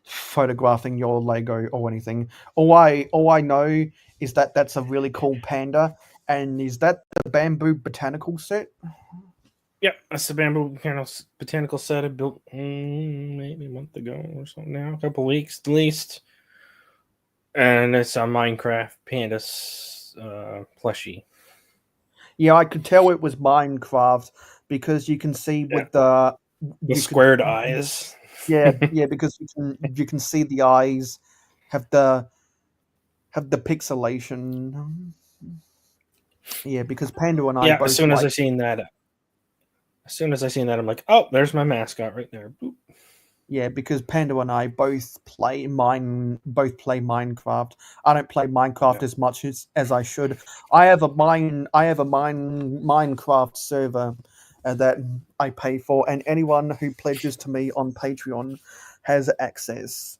photographing your Lego or anything. All I know is that that's a really cool panda. And is that the bamboo botanical set? Yep, that's the bamboo botanical set I built maybe a month ago or something now, a couple weeks at least. And it's a Minecraft pandas plushie. Yeah, I could tell it was Minecraft because you can see Yeah. with the The you could squared eyes. yeah because you can see the eyes have the pixelation. Yeah, because Panda and I Yeah, as both soon as like. I seen that, I'm like, oh, there's my mascot right there. Boop. Yeah, because Panda and I both play Minecraft. I don't play Minecraft Yeah. as much as I should. I have a Minecraft server that I pay for, and anyone who pledges to me on Patreon has access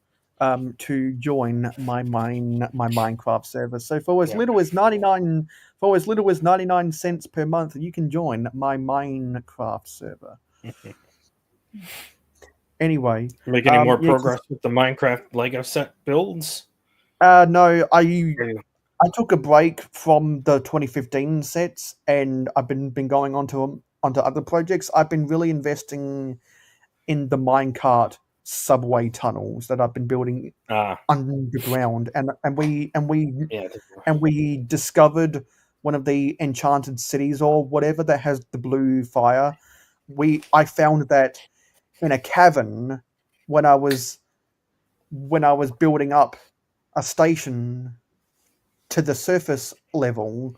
to join my Minecraft server. So for as Yeah. little as 99 cents per month, you can join my Minecraft server. Anyway, Make any more yeah, 'cause progress with the Minecraft Lego set builds? no, I Yeah. took a break from the 2015 sets, and I've been going onto other projects. I've been really investing in the minecart subway tunnels that I've been building Ah, underground, yeah. and we discovered one of the enchanted cities or whatever that has the blue fire. I found that in a cavern when I was building up a station to the surface level,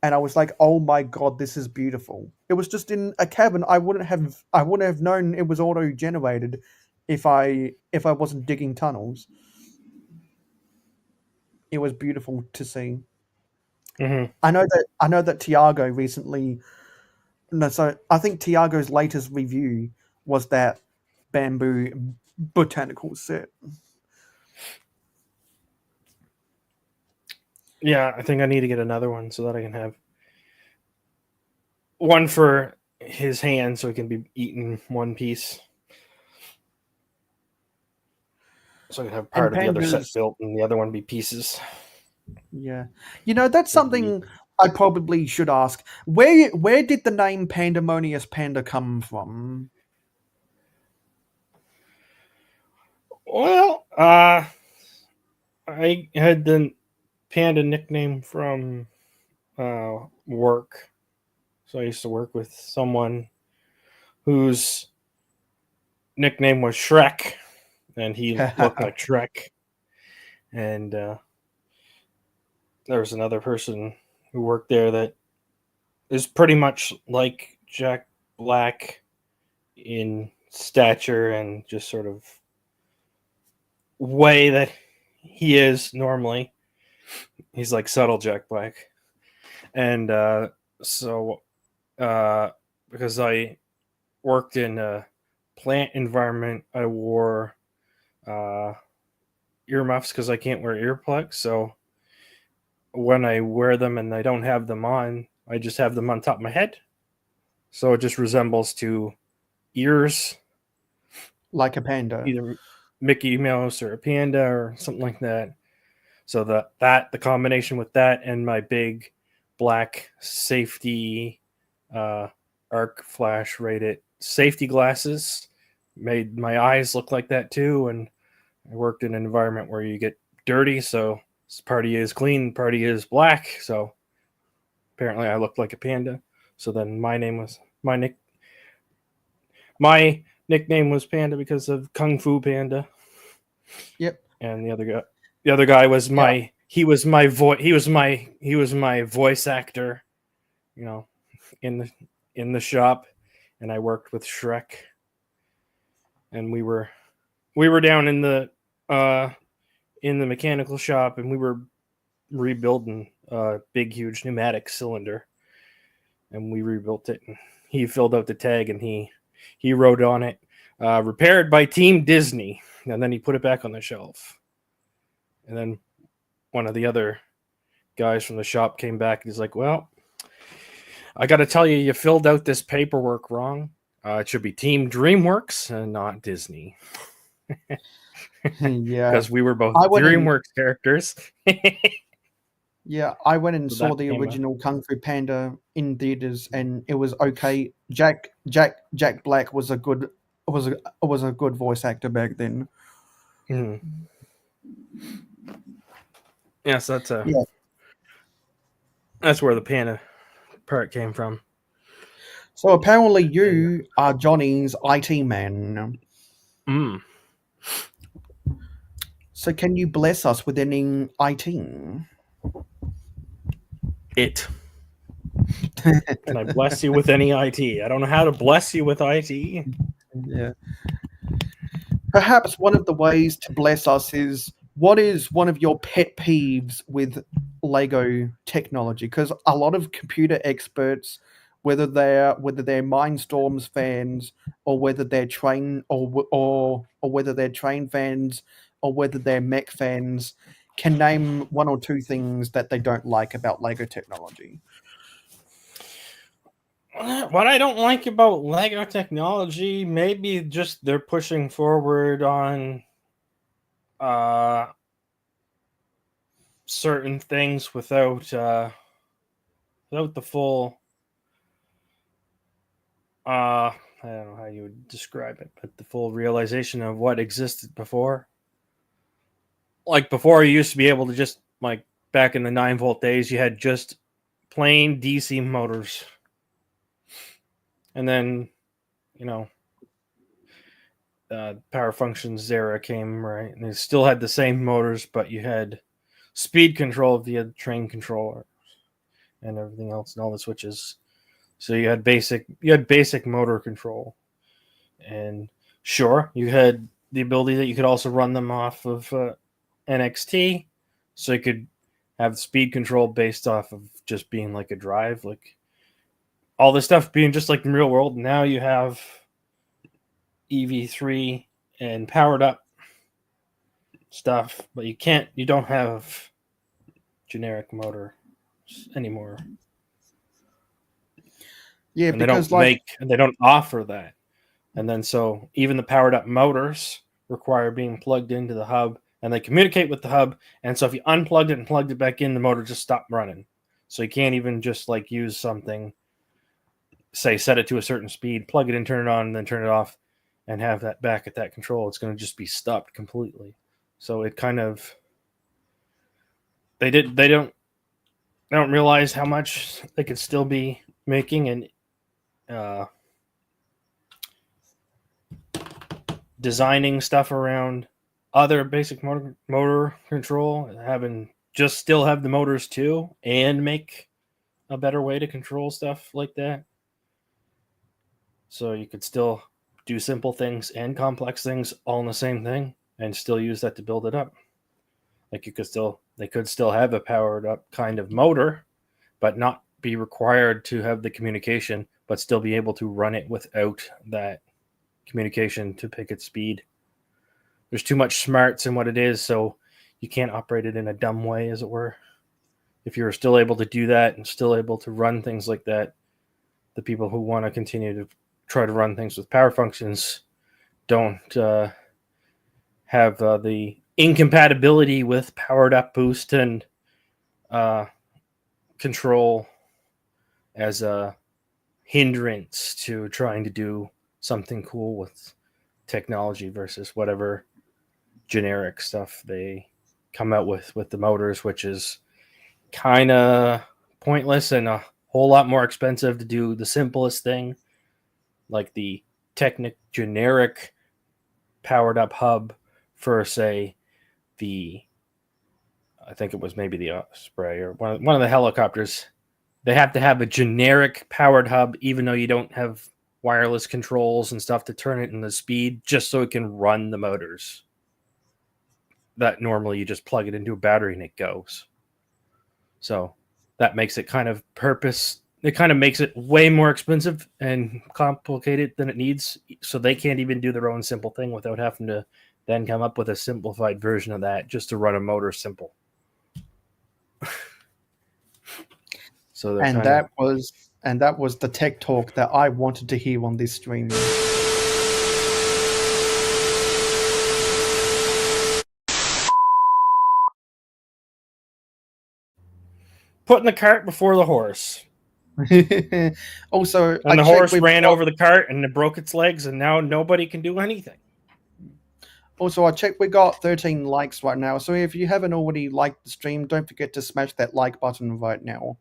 and I was like, "Oh my god, this is beautiful." It was just in a cabin. I wouldn't have known it was auto generated if I wasn't digging tunnels. It was beautiful to see. Mm-hmm. I know that Tiago recently. No, so I think Tiago's latest review was that bamboo botanical set. Yeah, I think I need to get another one so that I can have one for his hand so it can be eaten one piece. So I can have And part of the other set pandas, built and the other one be pieces. yeah. That's something I probably should ask. Where did the name Pandemonius Panda come from? Well, I had the Panda nickname from work. So I used to work with someone whose nickname was Shrek, and he looked like Shrek. And there was another person who worked there that is pretty much like Jack Black in stature and just sort of way that he is normally. He's like subtle Jack Black. And so because I worked in a plant environment, I wore earmuffs because I can't wear earplugs. So when I wear them and I don't have them on, I just have them on top of my head. So it just resembles to ears, Like a panda. either Mickey Mouse or a panda or something like that. So the combination with that and my big black safety arc flash rated safety glasses made my eyes look like that too. And I worked in an environment where you get dirty, so part of you is clean, part of you is black. So apparently I looked like a panda. So then my nickname was Panda because of Kung Fu Panda. Yep. And the other guy was my he was my voice actor, you know, in the shop, and I worked with Shrek. And we were down in the mechanical shop, and we were rebuilding a big huge pneumatic cylinder, and we rebuilt it, and he filled out the tag, and he wrote on it, repaired by Team Disney, and then he put it back on the shelf. And then one of the other guys from the shop came back and he's like, well, I got to tell you, you filled out this paperwork wrong. It should be Team DreamWorks and not Disney. Yeah. Because we were both I went in- DreamWorks characters. Yeah, I went and So saw that the came up. original Kung Fu Panda in theaters, and it was okay. Jack Black was a good voice actor back then. Mhm. Yes, that's Yeah. that's where the panda part came from. So apparently you are Johnny's IT man. Mm. So can you bless us with any IT? It. Can I bless you with any IT? I don't know how to bless you with IT. Yeah. Perhaps one of the ways to bless us is, what is one of your pet peeves with Lego technology? Because a lot of computer experts, whether they're Mindstorms fans or whether they're train or whether they're train fans or whether they're mech fans, can name one or two things that they don't like about Lego technology. What I don't like about Lego technology, maybe just they're pushing forward on certain things without the full I don't know how you would describe it, but the full realization of what existed before. Like before, you used to be able to just, like back in the 9-volt days, you had just plain DC motors. And then, Power Functions era came, right? And they still had the same motors, but you had speed control via the train controller and everything else and all the switches. So you had basic motor control. And sure, you had the ability that you could also run them off of NXT, so you could have speed control based off of just being like a drive, like all this stuff being just like in real world. Now you have EV3 and powered up stuff, but you don't have generic motor anymore. Yeah, And they because don't offer that. And then so even the powered up motors require being plugged into the hub, and they communicate with the hub. And so if you unplugged it and plugged it back in, the motor just stopped running. So you can't even just like use something, say set it to a certain speed, plug it in, turn it on, and then turn it off, and have that back at that control. It's going to just be stopped completely. So it kind of they don't realize how much they could still be making and designing stuff around other basic motor control, still have the motors too, and make a better way to control stuff like that. So you could still do simple things and complex things all in the same thing and still use that to build it up. Like they could still have a powered up kind of motor, but not be required to have the communication, but still be able to run it without that communication to pick its speed. There's too much smarts in what it is, so you can't operate it in a dumb way, as it were. If you're still able to do that and still able to run things like that, the people who want to continue to try to run things with power functions don't have the incompatibility with powered up boost and control as a hindrance to trying to do something cool with technology versus whatever generic stuff they come out with the motors, which is kind of pointless and a whole lot more expensive to do the simplest thing, like the generic powered up hub for, say, I think it was maybe the Osprey or one of the helicopters. They have to have a generic powered hub, even though you don't have wireless controls and stuff to turn it into speed, just so it can run the motors. That normally you just plug it into a battery and it goes. So that makes it it kind of makes it way more expensive and complicated than it needs. So they can't even do their own simple thing without having to then come up with a simplified version of that just to run a motor simple. So that was the tech talk that I wanted to hear on this stream. Putting the cart before the horse. Also, and the horse ran over the cart and it broke its legs, and now nobody can do anything. Also, I checked, we got 13 likes right now. So if you haven't already liked the stream, don't forget to smash that like button right now.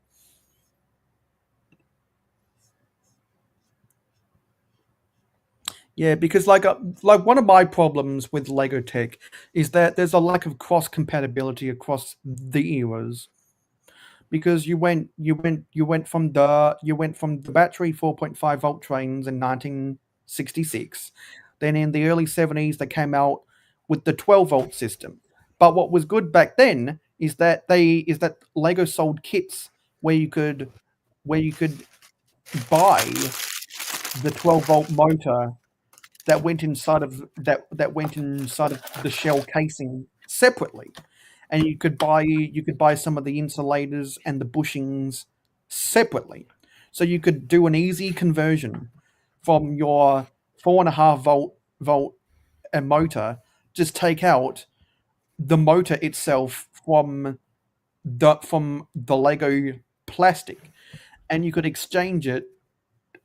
Yeah, because like one of my problems with Lego tech is that there's a lack of cross compatibility across the eras. Because you went from the battery 4.5 volt trains in 1966. Then in the early 70s they came out with the 12 volt system. But what was good back then is that Lego sold kits where you could buy the 12 volt motor that went inside of the shell casing separately. And you could buy some of the insulators and the bushings separately. So you could do an easy conversion from your 4.5 volt motor. Just take out the motor itself from the Lego plastic, and you could exchange it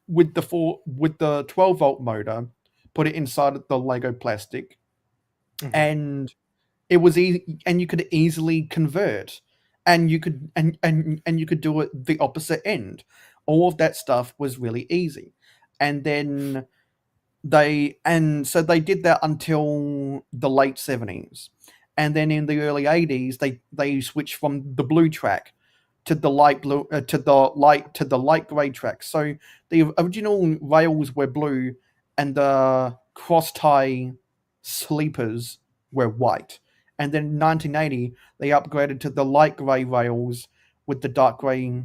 with the 12 volt motor, put it inside of the Lego plastic, and it was easy, and you could easily convert, and you could do it the opposite end. All of that stuff was really easy, and then they did that until the late 70s, and then in the early 80s they switched from the blue track to the light blue to the light grey track. So the original rails were blue, and the cross tie sleepers were white. And then in 1980, they upgraded to the light grey rails with the dark grey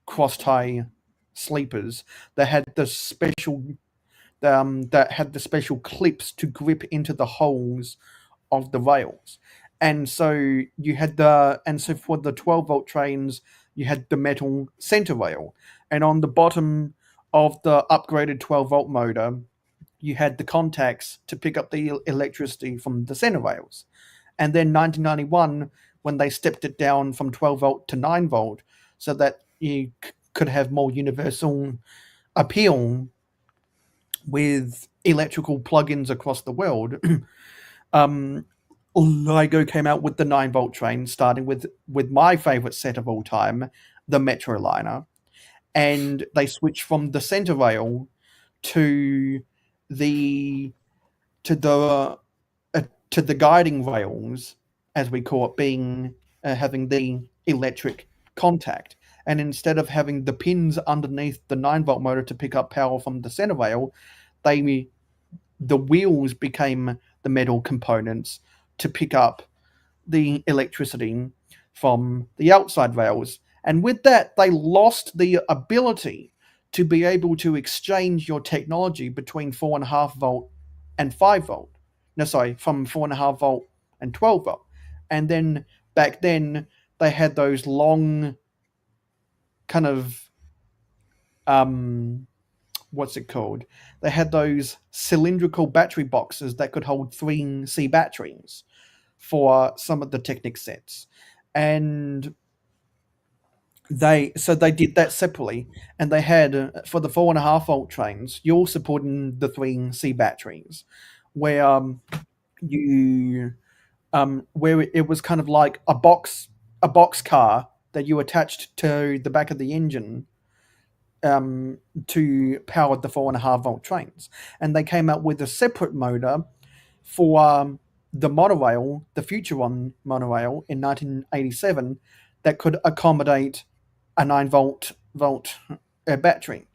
cross tie sleepers that had the special clips to grip into the holes of the rails. And so for the 12 volt trains, you had the metal center rail, and on the bottom of the upgraded 12 volt motor, you had the contacts to pick up the electricity from the center rails. And then 1991, when they stepped it down from 12 volt to 9 volt, so that you could have more universal appeal with electrical plugins across the world, LEGO came out with the 9-volt train, starting with my favorite set of all time, the Metroliner, and they switched from the center rail to the to the to the guiding rails, as we call it, being having the electric contact. And instead of having the pins underneath the 9-volt motor to pick up power from the center rail, the wheels became the metal components to pick up the electricity from the outside rails. And with that, they lost the ability to be able to exchange your technology between 4.5 volt and 5 volt. No, sorry, from 4.5 volt and 12 volt. And then back then, they had those long kind of what's it called? They had those cylindrical battery boxes that could hold 3C batteries for some of the Technic sets. And they did that separately, and they had for the 4.5 volt trains, you're supporting the 3C batteries, where you where it was kind of like a box car that you attached to the back of the engine to power the 4.5 volt trains. And they came out with a separate motor for the monorail, the Future One monorail in 1987, that could accommodate a 9-volt battery.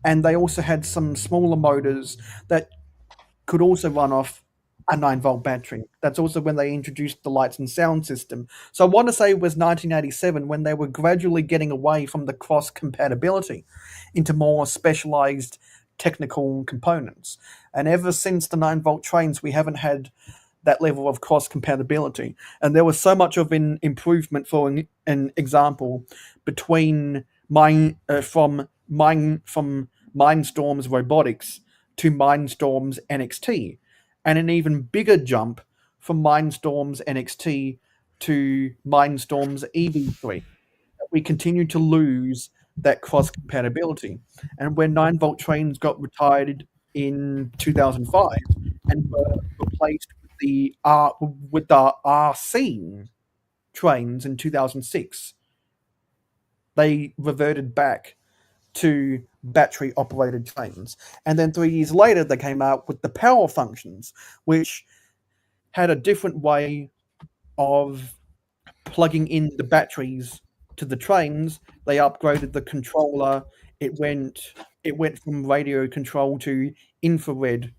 And they also had some smaller motors that could also run off a 9-volt battery. That's also when they introduced the lights and sound system. So I want to say it was 1987 when they were gradually getting away from the cross compatibility into more specialized technical components. And ever since the 9-volt trains, we haven't had that level of cross compatibility. And there was so much of an improvement, for an example, between from Mindstorm's robotics to Mindstorm's NXT, and an even bigger jump from Mindstorm's NXT to Mindstorm's EV3. We continue to lose that cross compatibility. And when 9-volt trains got retired in 2005 and were replaced with the RC trains in 2006, they reverted back to battery operated trains. And then 3 years later, they came out with the power functions, which had a different way of plugging in the batteries to the trains. They upgraded the controller. It went from radio control to infrared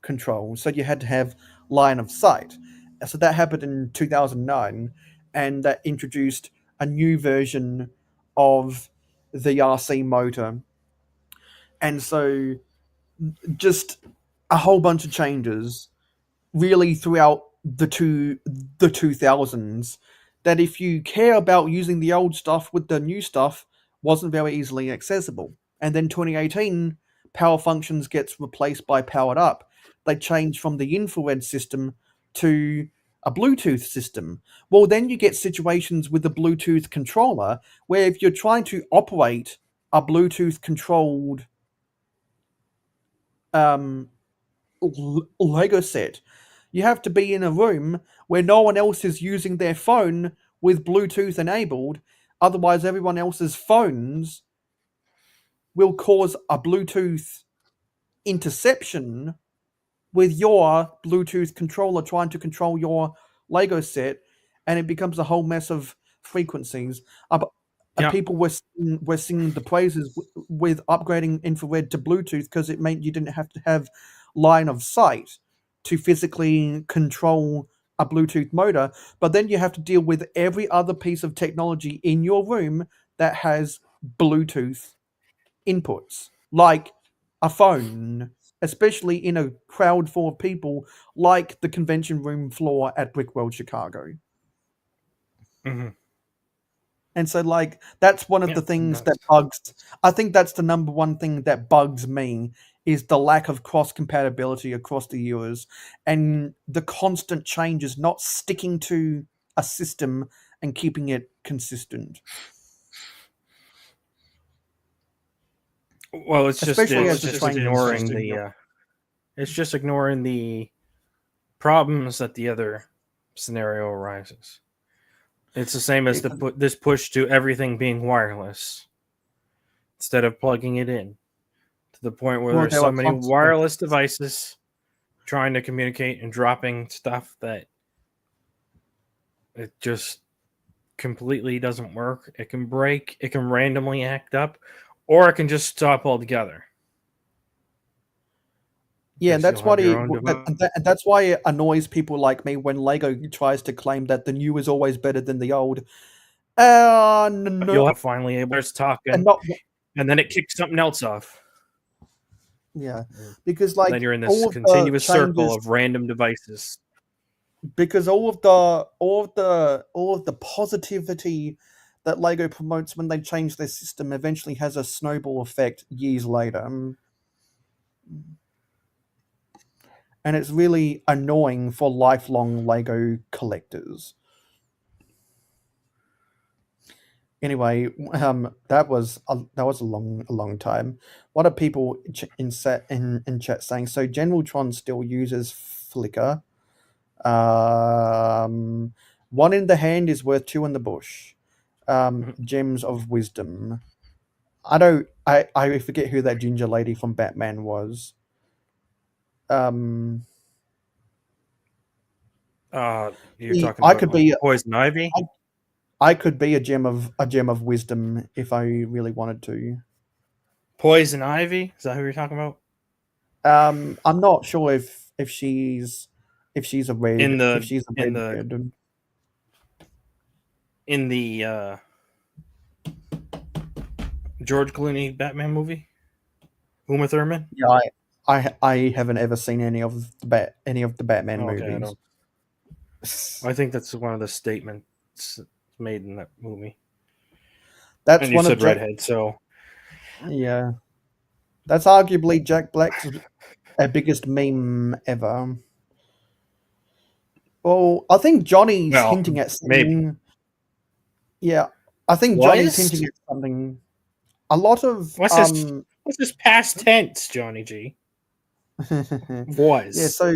control. So you had to have line of sight. So that happened in 2009, and that introduced a new version of the RC motor. And so just a whole bunch of changes really throughout the 2000s, that if you care about using the old stuff with the new stuff, wasn't very easily accessible. And then 2018, power functions gets replaced by powered up. They change from the infrared system to a Bluetooth system. Well, then you get situations with the Bluetooth controller where if you're trying to operate a Bluetooth controlled Lego set, you have to be in a room where no one else is using their phone with Bluetooth enabled. Otherwise, everyone else's phones will cause a Bluetooth interception with your Bluetooth controller trying to control your Lego set, and it becomes a whole mess of frequencies. People were singing the praises with upgrading infrared to Bluetooth because it meant you didn't have to have line of sight to physically control a Bluetooth motor. But then you have to deal with every other piece of technology in your room that has Bluetooth inputs, like a phone, especially in a crowd full of people like the convention room floor at Brickworld Chicago. Mm-hmm. And so, like, that's one of the things that bugs. I think that's the number one thing that bugs me, is the lack of cross compatibility across the years and the constant changes, not sticking to a system and keeping it consistent. Well, it's just Especially it's as the just train ignoring system. the it's just ignoring the problems that the other scenario arises. It's the same as this push to everything being wireless instead of plugging it in, to the point where there's so many wireless devices trying to communicate and dropping stuff that it just completely doesn't work. It can break, it can randomly act up, or it can just stop altogether. Yeah, and that's why that's why it annoys people like me when Lego tries to claim that the new is always better than the old. No. You'll have finally able to talk, and then it kicks something else off. Yeah, because like then you're in this continuous circle of random devices. Because all of the positivity that Lego promotes when they change their system eventually has a snowball effect years later. And it's really annoying for lifelong Lego collectors. Anyway, that was a long time. What are people in chat saying? So Generaltron still uses Flickr. One in the hand is worth two in the bush. Gems of wisdom. I forget who that ginger lady from Batman was. You're talking about Poison Ivy? I could be a gem of wisdom if I really wanted to. Poison Ivy? Is that who you're talking about? I'm not sure if she's a red in the George Clooney Batman movie, Uma Thurman. Yeah, I haven't ever seen any of the Batman movies. I think that's one of the statements made in that movie. That's and you said redhead, so yeah, that's arguably Jack Black's biggest meme ever. Well, I think Johnny's hinting at something. Maybe. Yeah, I think Johnny's hinting at something. A lot of what's this past tense, Johnny G? Was. Yeah, so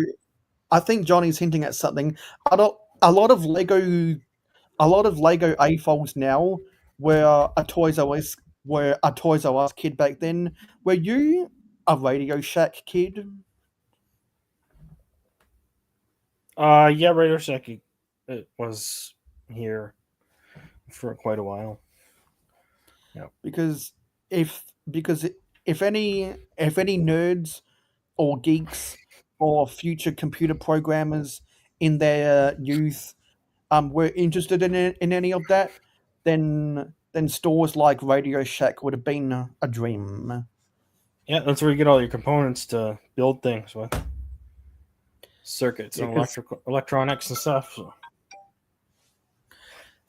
I think Johnny's hinting at something. A lot of Lego AFOLs now were a Toys R Us kid back then. Were you a Radio Shack kid? Yeah, Radio Shack it was here for quite a while. Yeah. Because if any nerds or geeks or future computer programmers in their youth were interested in any of that, then stores like Radio Shack would have been a dream. Yeah, that's where you get all your components to build things with. Circuits and electronics and stuff. So.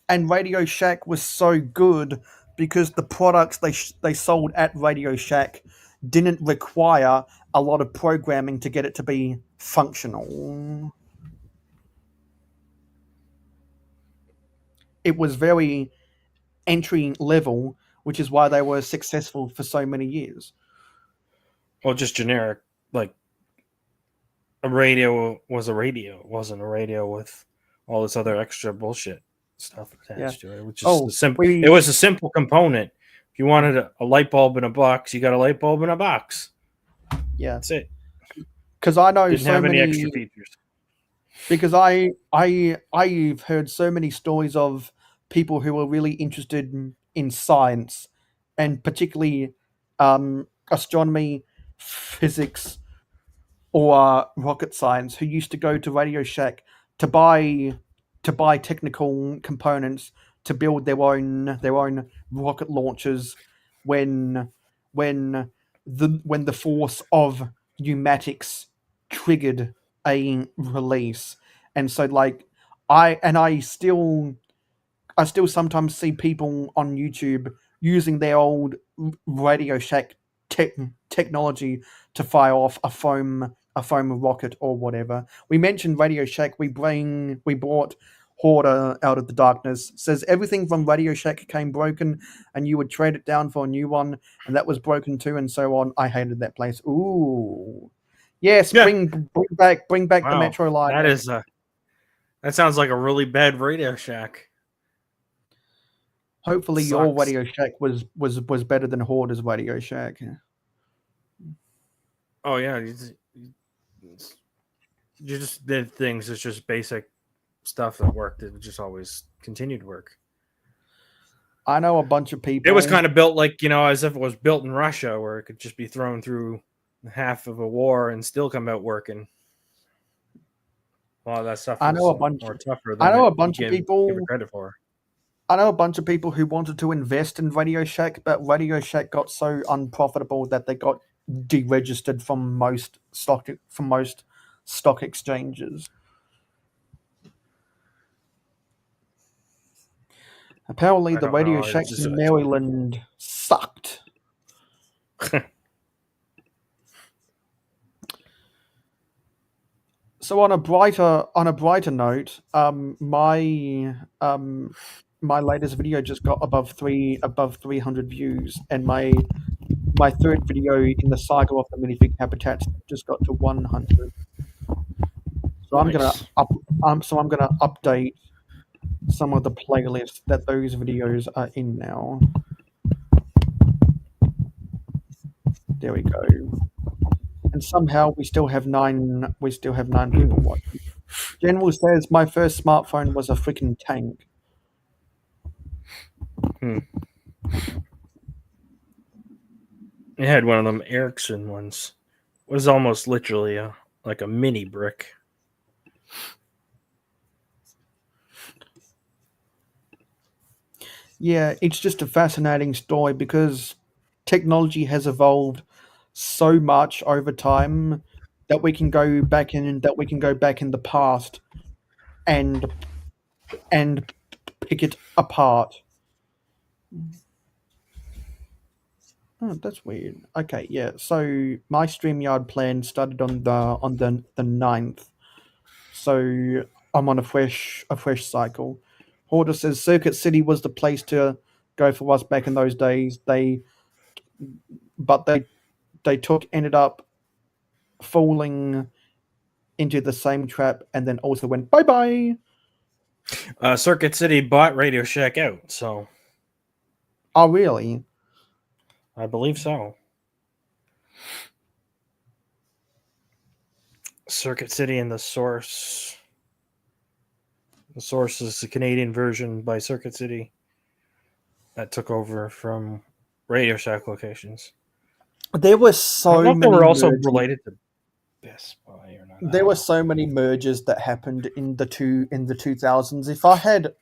And Radio Shack was so good because the products they sold at Radio Shack didn't require a lot of programming to get it to be functional. It was very entry level, which is why they were successful for so many years. Well, just generic, like a radio was a radio. It wasn't a radio with all this other extra bullshit stuff attached to it, which is it was a simple component. If you wanted a light bulb in a box, you got a light bulb in a box. Yeah, that's it. Because I know didn't have many extra features. Because I've heard so many stories of people who were really interested in science, and particularly astronomy, physics, or rocket science, who used to go to Radio Shack to buy technical components to build their own rocket launchers when the force of pneumatics triggered a release. And so like I still sometimes see people on YouTube using their old Radio Shack technology to fire off a foam rocket or whatever. We mentioned Radio Shack. We bought Hoarder Out of the Darkness. Says everything from Radio Shack came broken and you would trade it down for a new one, and that was broken too, and so on. I hated that place. Ooh. Yes, Yeah. bring back the Wow, Metro line. that is that sounds like a really bad Radio Shack. Hopefully, your Sucks. Radio Shack was better than Hoarder's Radio Shack. Oh yeah, you just did things. It's just basic stuff that worked. It just always continued to work. I know a bunch of people. It was kind of built like, as if it was built in Russia, where it could just be thrown through half of a war and still come out working. A lot of that stuff I know a was bunch. more tougher I than know a you bunch of give people. it credit for. I know a bunch of people who wanted to invest in Radio Shack, but Radio Shack got so unprofitable that they got deregistered from most stock exchanges. Apparently, I the don't know. Radio It's Shacks just- in Maryland sucked. So on a brighter note, my latest video just got above 300 views, and my third video in the cycle of the minifig habitats just got to 100. So I'm gonna Nice. update some of the playlists that those videos are in now. There we go. And somehow we still have nine people watching. General says my first smartphone was a freaking tank. It had one of them Ericsson ones. It was almost literally like a mini brick. Yeah, it's just a fascinating story because technology has evolved so much over time that we can go back in the past and pick it apart. Oh, that's weird. Okay, yeah. So my StreamYard plan started on the 9th. So I'm on a fresh cycle. Hoarder says Circuit City was the place to go for us back in those days. They ended up falling into the same trap and then also went bye bye. Circuit City bought Radio Shack out, so Oh really? I believe so. Circuit City and the Source. The Source is the Canadian version by Circuit City that took over from Radio Shack locations. There were I so don't know if they many were also mergers. related to Best Buy or not. There were so many mergers that happened in the 2000s. If I had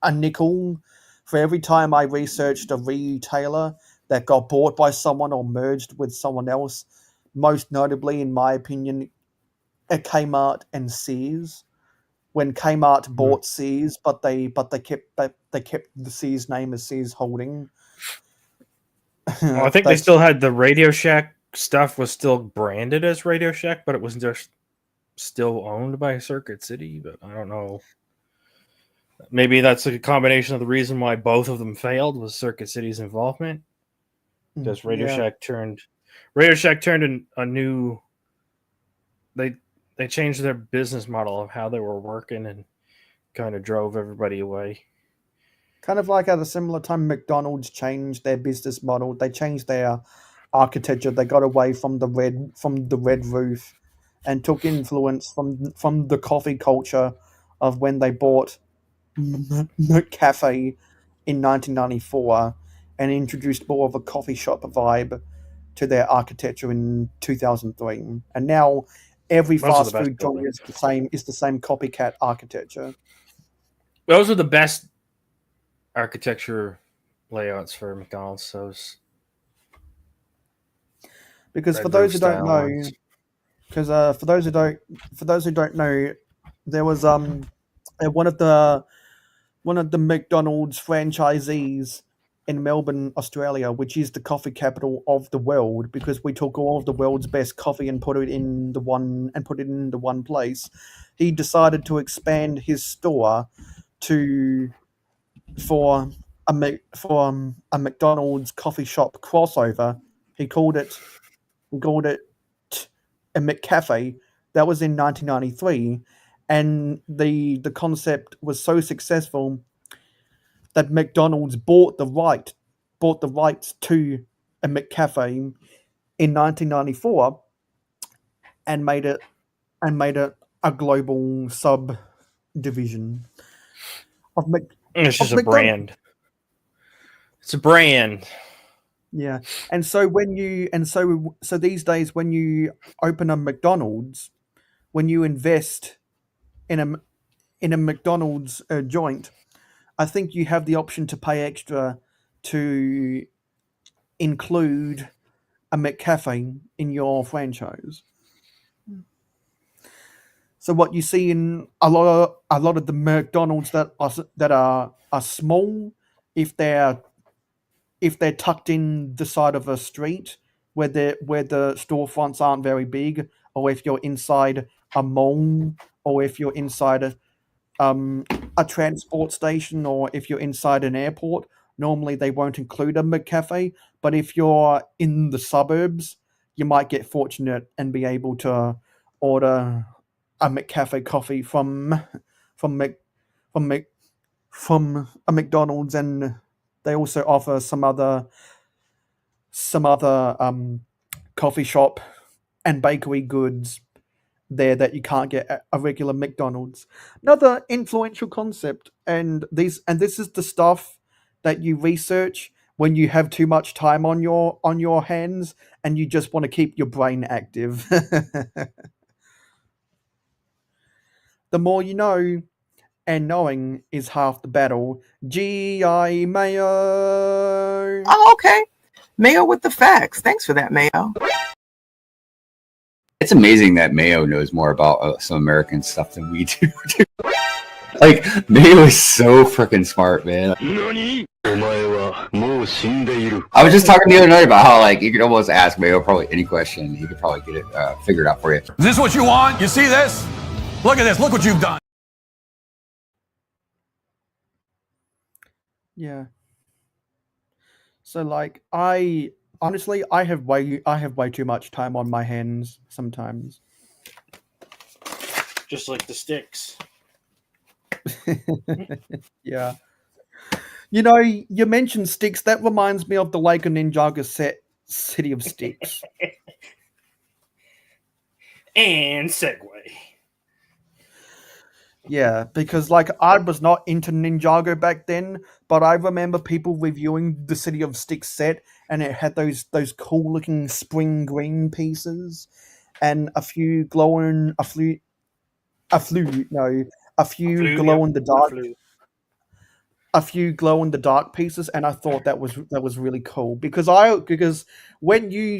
a nickel for every time I researched a retailer that got bought by someone or merged with someone else, most notably, in my opinion, Kmart and Sears. When Kmart bought Sears, but they kept the Sears name as Sears Holding. Well, I think they still had the Radio Shack stuff was still branded as Radio Shack, but it was just still owned by Circuit City. But I don't know. Maybe that's a combination of the reason why both of them failed was Circuit City's involvement. Because Radio Shack turned in a new. They changed their business model of how they were working and kind of drove everybody away. Kind of like at a similar time, McDonald's changed their business model. They changed their architecture. They got away from the red roof, and took influence from the coffee culture of when they bought McCafe in 1994, and introduced more of a coffee shop vibe to their architecture in 2003. And now every fast food joint is the same copycat architecture. Those are the best architecture layouts for McDonald's. Because for those who don't know, there was one of the McDonald's franchisees in Melbourne, Australia, which is the coffee capital of the world, because we took all of the world's best coffee and put it in the one place. He decided to expand his store for a McDonald's coffee shop crossover. He called it a McCafe. That was in 1993, and the concept was so successful that McDonald's bought the rights to a McCafe in 1994 and made it a global subdivision of It's just a McDonald's. brand. It's a brand. Yeah, and so so these days when you open a McDonald's, when you invest in a McDonald's joint, I think you have the option to pay extra to include a McCafe in your franchise. So what you see in a lot of the McDonald's that are small, if they're tucked in the side of a street where the storefronts aren't very big, or if you're inside a mall, or if you're inside a transport station, or if you're inside an airport, normally they won't include a McCafe. But if you're in the suburbs, you might get fortunate and be able to order a McCafe coffee from Mc, from Mc, from a McDonald's, and they also offer some other coffee shop and bakery goods there that you can't get at a regular McDonald's. Another influential concept, and this is the stuff that you research when you have too much time on your hands and you just want to keep your brain active. The more you know, and knowing is half the battle. G.I. Mayo. Oh, okay. Mayo with the facts. Thanks for that, Mayo. It's amazing that Mayo knows more about some American stuff than we do. Like, Mayo is so freaking smart, man. I was just talking the other night about how, like, you could almost ask Mayo probably any question. He could probably get it figured out for you. Is this what you want? You see this? Look at this. Look what you've done. Yeah. So, like, I honestly have way too much time on my hands sometimes. Just like the sticks. Yeah. You know, you mentioned sticks. That reminds me of the Lego Ninjago set, City of Sticks. And segue. Yeah, because like I was not into Ninjago back then, but I remember people reviewing the City of Sticks set, and it had those cool looking spring green pieces, and a few glow in the dark pieces, and I thought that was really cool because when you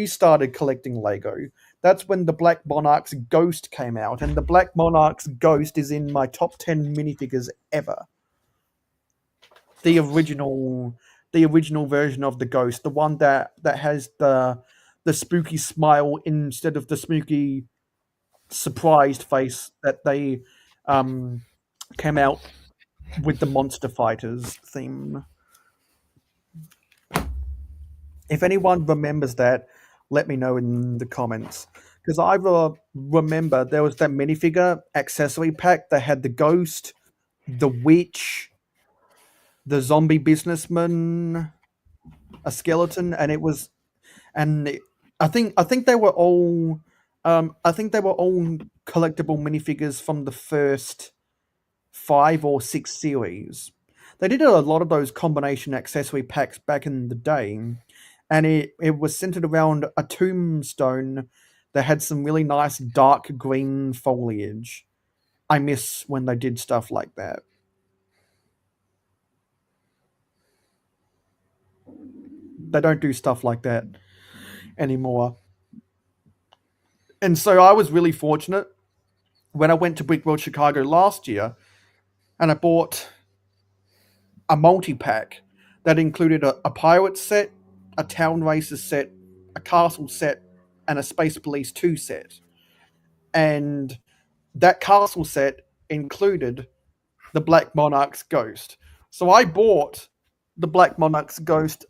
started collecting Lego, that's when the Black Monarch's Ghost came out, and the Black Monarch's Ghost is in my top 10 minifigures ever. The original version of the Ghost, the one that has the spooky smile instead of the spooky surprised face that they came out with the Monster Fighters theme. If anyone remembers that, let me know in the comments. Because I remember there was that minifigure accessory pack that had the ghost, the witch, the zombie businessman, a skeleton, and it was, I think they were all, collectible minifigures from the first 5 or 6 series. They did a lot of those combination accessory packs back in the day, and it was centered around a tombstone that had some really nice dark green foliage. I miss when they did stuff like that. They don't do stuff like that anymore. And so I was really fortunate when I went to Brick World Chicago last year, and I bought a multi-pack that included a pirate set, a Town Racers set, a Castle set, and a Space Police 2 set. And that Castle set included the Black Monarch's Ghost. So I bought the Black Monarch's Ghost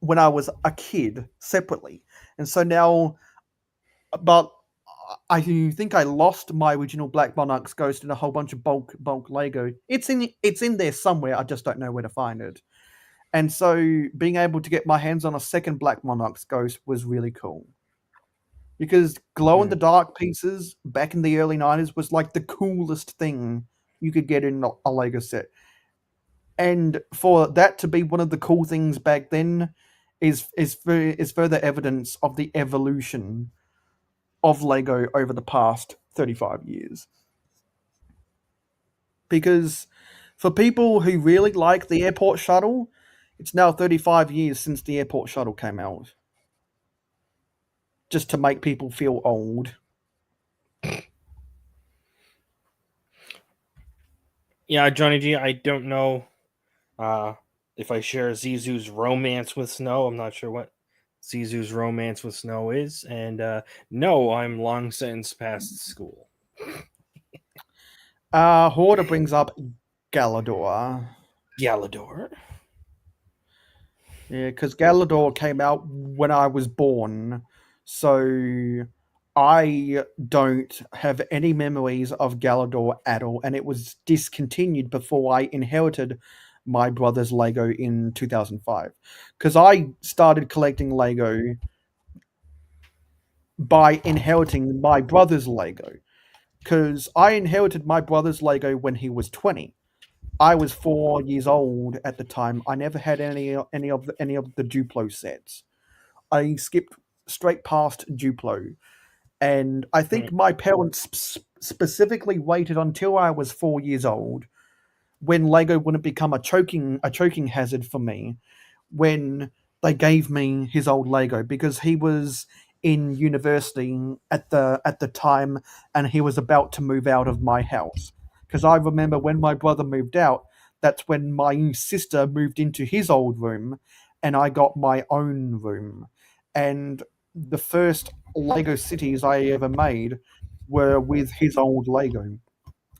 when I was a kid separately. And so now but I think I lost my original Black Monarch's Ghost in a whole bunch of bulk Lego. It's in there somewhere. I just don't know where to find it. And so being able to get my hands on a second Black Monarch's Ghost was really cool. Because glow in the dark pieces back in the early 90s was like the coolest thing you could get in a Lego set. And for that to be one of the cool things back then is further evidence of the evolution of Lego over the past 35 years. Because for people who really like the airport shuttle, it's now 35 years since the airport shuttle came out. Just to make people feel old. Yeah, Johnny G, I don't know if I share Zizou's romance with snow. I'm not sure what Zizou's romance with snow is. And no, I'm long since past school. Horda brings up Galador. Galador? Yeah, because Galador came out when I was born. So I don't have any memories of Galador at all. And it was discontinued before I inherited my brother's Lego in 2005. Because I started collecting Lego by inheriting my brother's Lego. Because I inherited my brother's Lego when he was 20. I was 4 years old at the time. I never had any of the Duplo sets. I skipped straight past Duplo, and I think my parents specifically waited until I was 4 years old, when Lego wouldn't become a choking hazard for me, when they gave me his old Lego, because he was in university at the time, and he was about to move out of my house. Because I remember when my brother moved out, that's when my sister moved into his old room, and I got my own room. And the first Lego cities I ever made were with his old Lego.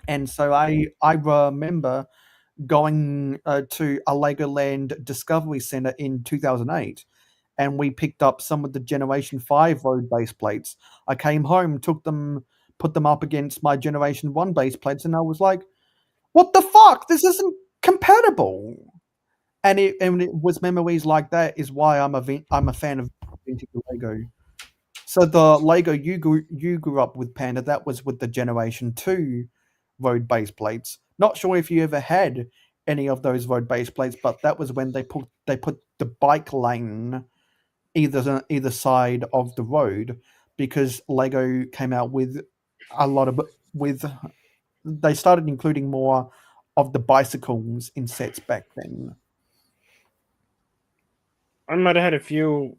And so I remember going to a Legoland Discovery Center in 2008, and we picked up some of the Generation 5 road base plates. I came home, took them, put them up against my Generation 1 base plates, and I was like, what the fuck? This isn't compatible. And it was memories like that is why I'm a fan of vintage Lego. So the Lego you grew up with, Panda, that was with the Generation 2 road base plates. Not sure if you ever had any of those road base plates, but that was when they put the bike lane either side of the road, because Lego came out with a lot of they started including more of the bicycles in sets back then. I might have had a few,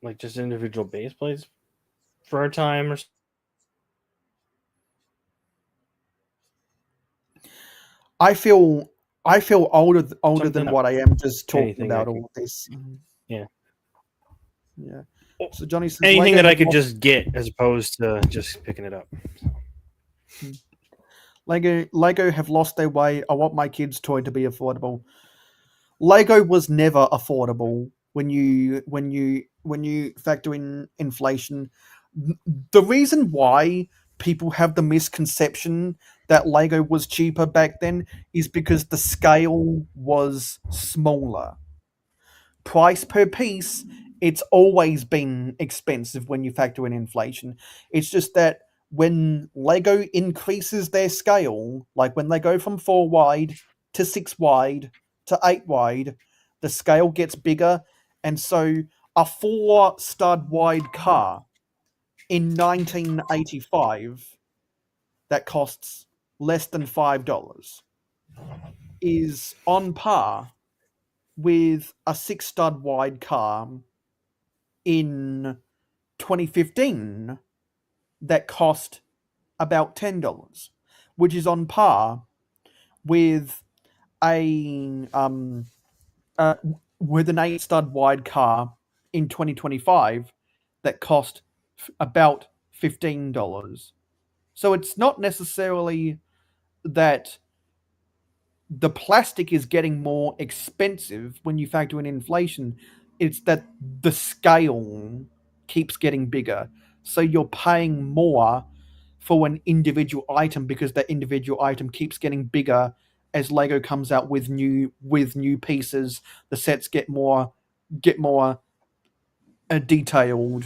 like, just individual base plates for a time or something. I feel older than Something what I am just talking anything about I all of this. Yeah. Yeah. So Johnny says Anything Lego that I have could lost- just get as opposed to just picking it up. Lego have lost their way. I want my kids' toy to be affordable. Lego was never affordable when you factor in inflation. The reason why people have the misconception that Lego was cheaper back then is because the scale was smaller. Price per piece, it's always been expensive when you factor in inflation. It's just that when Lego increases their scale, like when they go from 4 wide to 6 wide to 8 wide, the scale gets bigger. And so a 4 stud wide car in 1985 that costs less than $5 is on par with a 6 stud wide car in 2015 that cost about $10, which is on par with a with an 8 stud wide car in 2025 that cost about $15. So it's not necessarily that the plastic is getting more expensive when you factor in inflation. It's that the scale keeps getting bigger. So you're paying more for an individual item because that individual item keeps getting bigger as Lego comes out with new pieces. The sets get more detailed,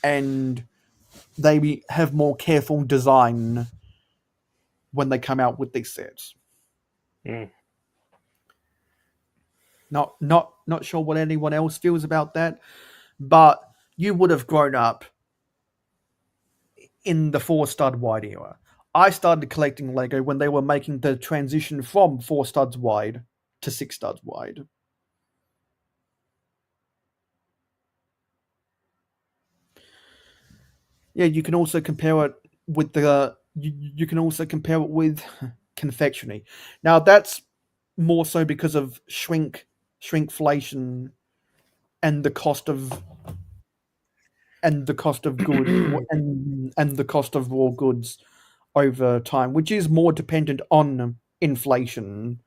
and they have more careful design when they come out with these sets. Mm. Not sure what anyone else feels about that, but you would have grown up in the 4-stud wide era. I started collecting Lego when they were making the transition from 4 studs wide to 6 studs wide. Yeah, you can also compare it with you can also compare it with confectionery. Now that's more so because of shrinkflation and the cost of good and the cost of raw goods over time, which is more dependent on inflation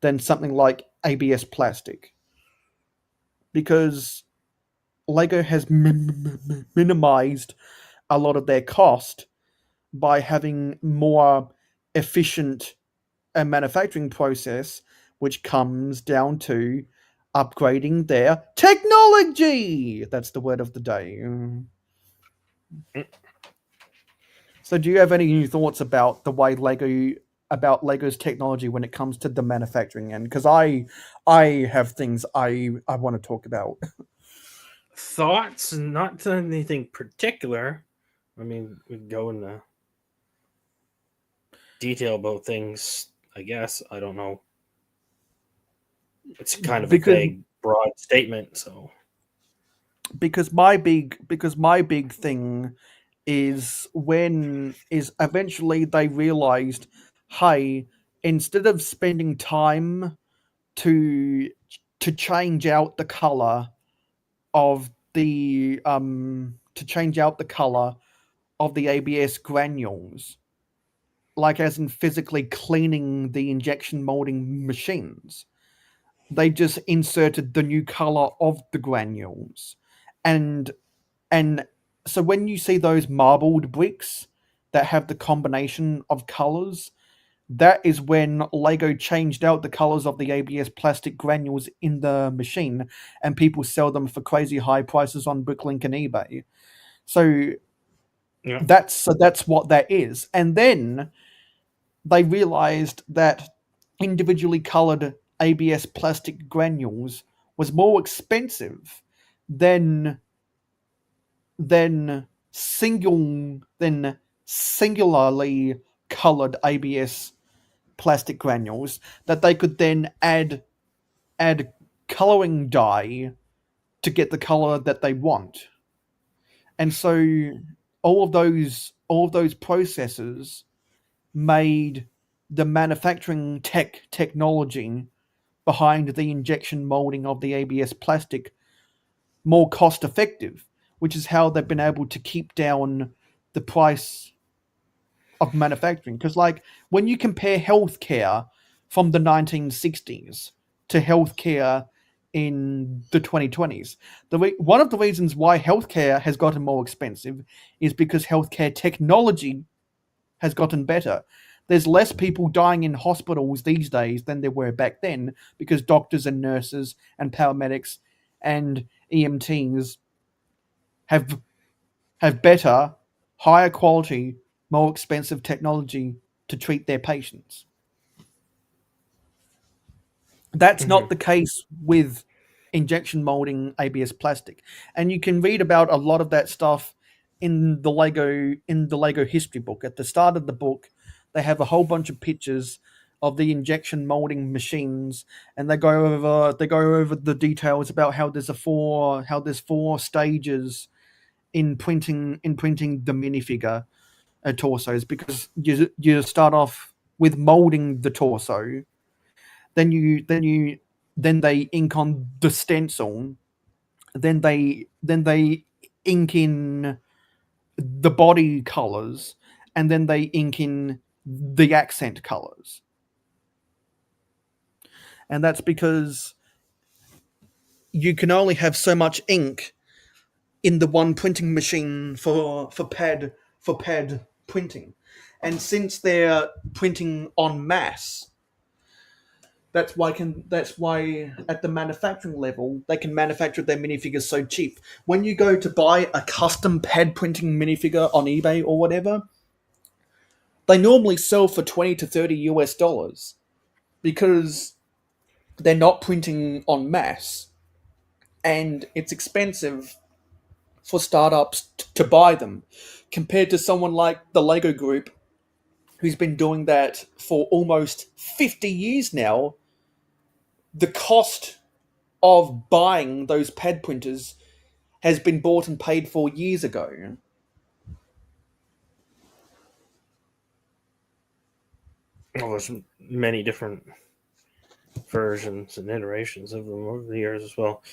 than something like ABS plastic, because Lego has minimized a lot of their cost by having more efficient manufacturing process, which comes down to upgrading their technology. That's the word of the day. So do you have any new thoughts about the way Lego's technology when it comes to the manufacturing end? Because I have things I want to talk about. Thoughts, not to anything particular. I mean, we'd go into detail about things, I guess. I don't know. It's kind of a vague, broad statement, so. Because my big thing is eventually they realized, hey, instead of spending time to change out the color of the ABS granules, like as in physically cleaning the injection molding machines, they just inserted the new color of the granules. And so when you see those marbled bricks that have the combination of colors, that is when Lego changed out the colors of the ABS plastic granules in the machine, and people sell them for crazy high prices on Bricklink and eBay. So Yeah. that's what that is. And then they realized that individually colored ABS plastic granules was more expensive than singularly colored ABS plastic granules, that they could then add coloring dye to get the color that they want. And so all of those processes made the manufacturing technology behind the injection molding of the ABS plastic more cost effective, which is how they've been able to keep down the price of manufacturing. Because, like, when you compare healthcare from the 1960s to healthcare in the 2020s, one of the reasons why healthcare has gotten more expensive is because healthcare technology has gotten better. There's less people dying in hospitals these days than there were back then, because doctors and nurses and paramedics and EMTs have better, higher quality, more expensive technology to treat their patients. That's not the case with injection molding ABS plastic. And you can read about a lot of that stuff in the Lego history book. At the start of the book, they have a whole bunch of pictures of the injection molding machines, and they go over the details about how there's four stages in printing the minifigure torsos, because you start off with molding the torso, then they ink on the stencil, then they ink in the body colors, and then they ink in the accent colors. And that's because you can only have so much ink in the one printing machine for pad printing, and since they're printing en masse, that's why at the manufacturing level they can manufacture their minifigures so cheap. When you go to buy a custom pad printing minifigure on eBay or whatever, they normally sell for $20 to $30 because they're not printing en masse, and it's expensive for startups to buy them, compared to someone like the Lego Group, who's been doing that for almost 50 years now. The cost of buying those pad printers has been bought and paid for years ago. Well, there's many different versions and iterations of them over the years as well.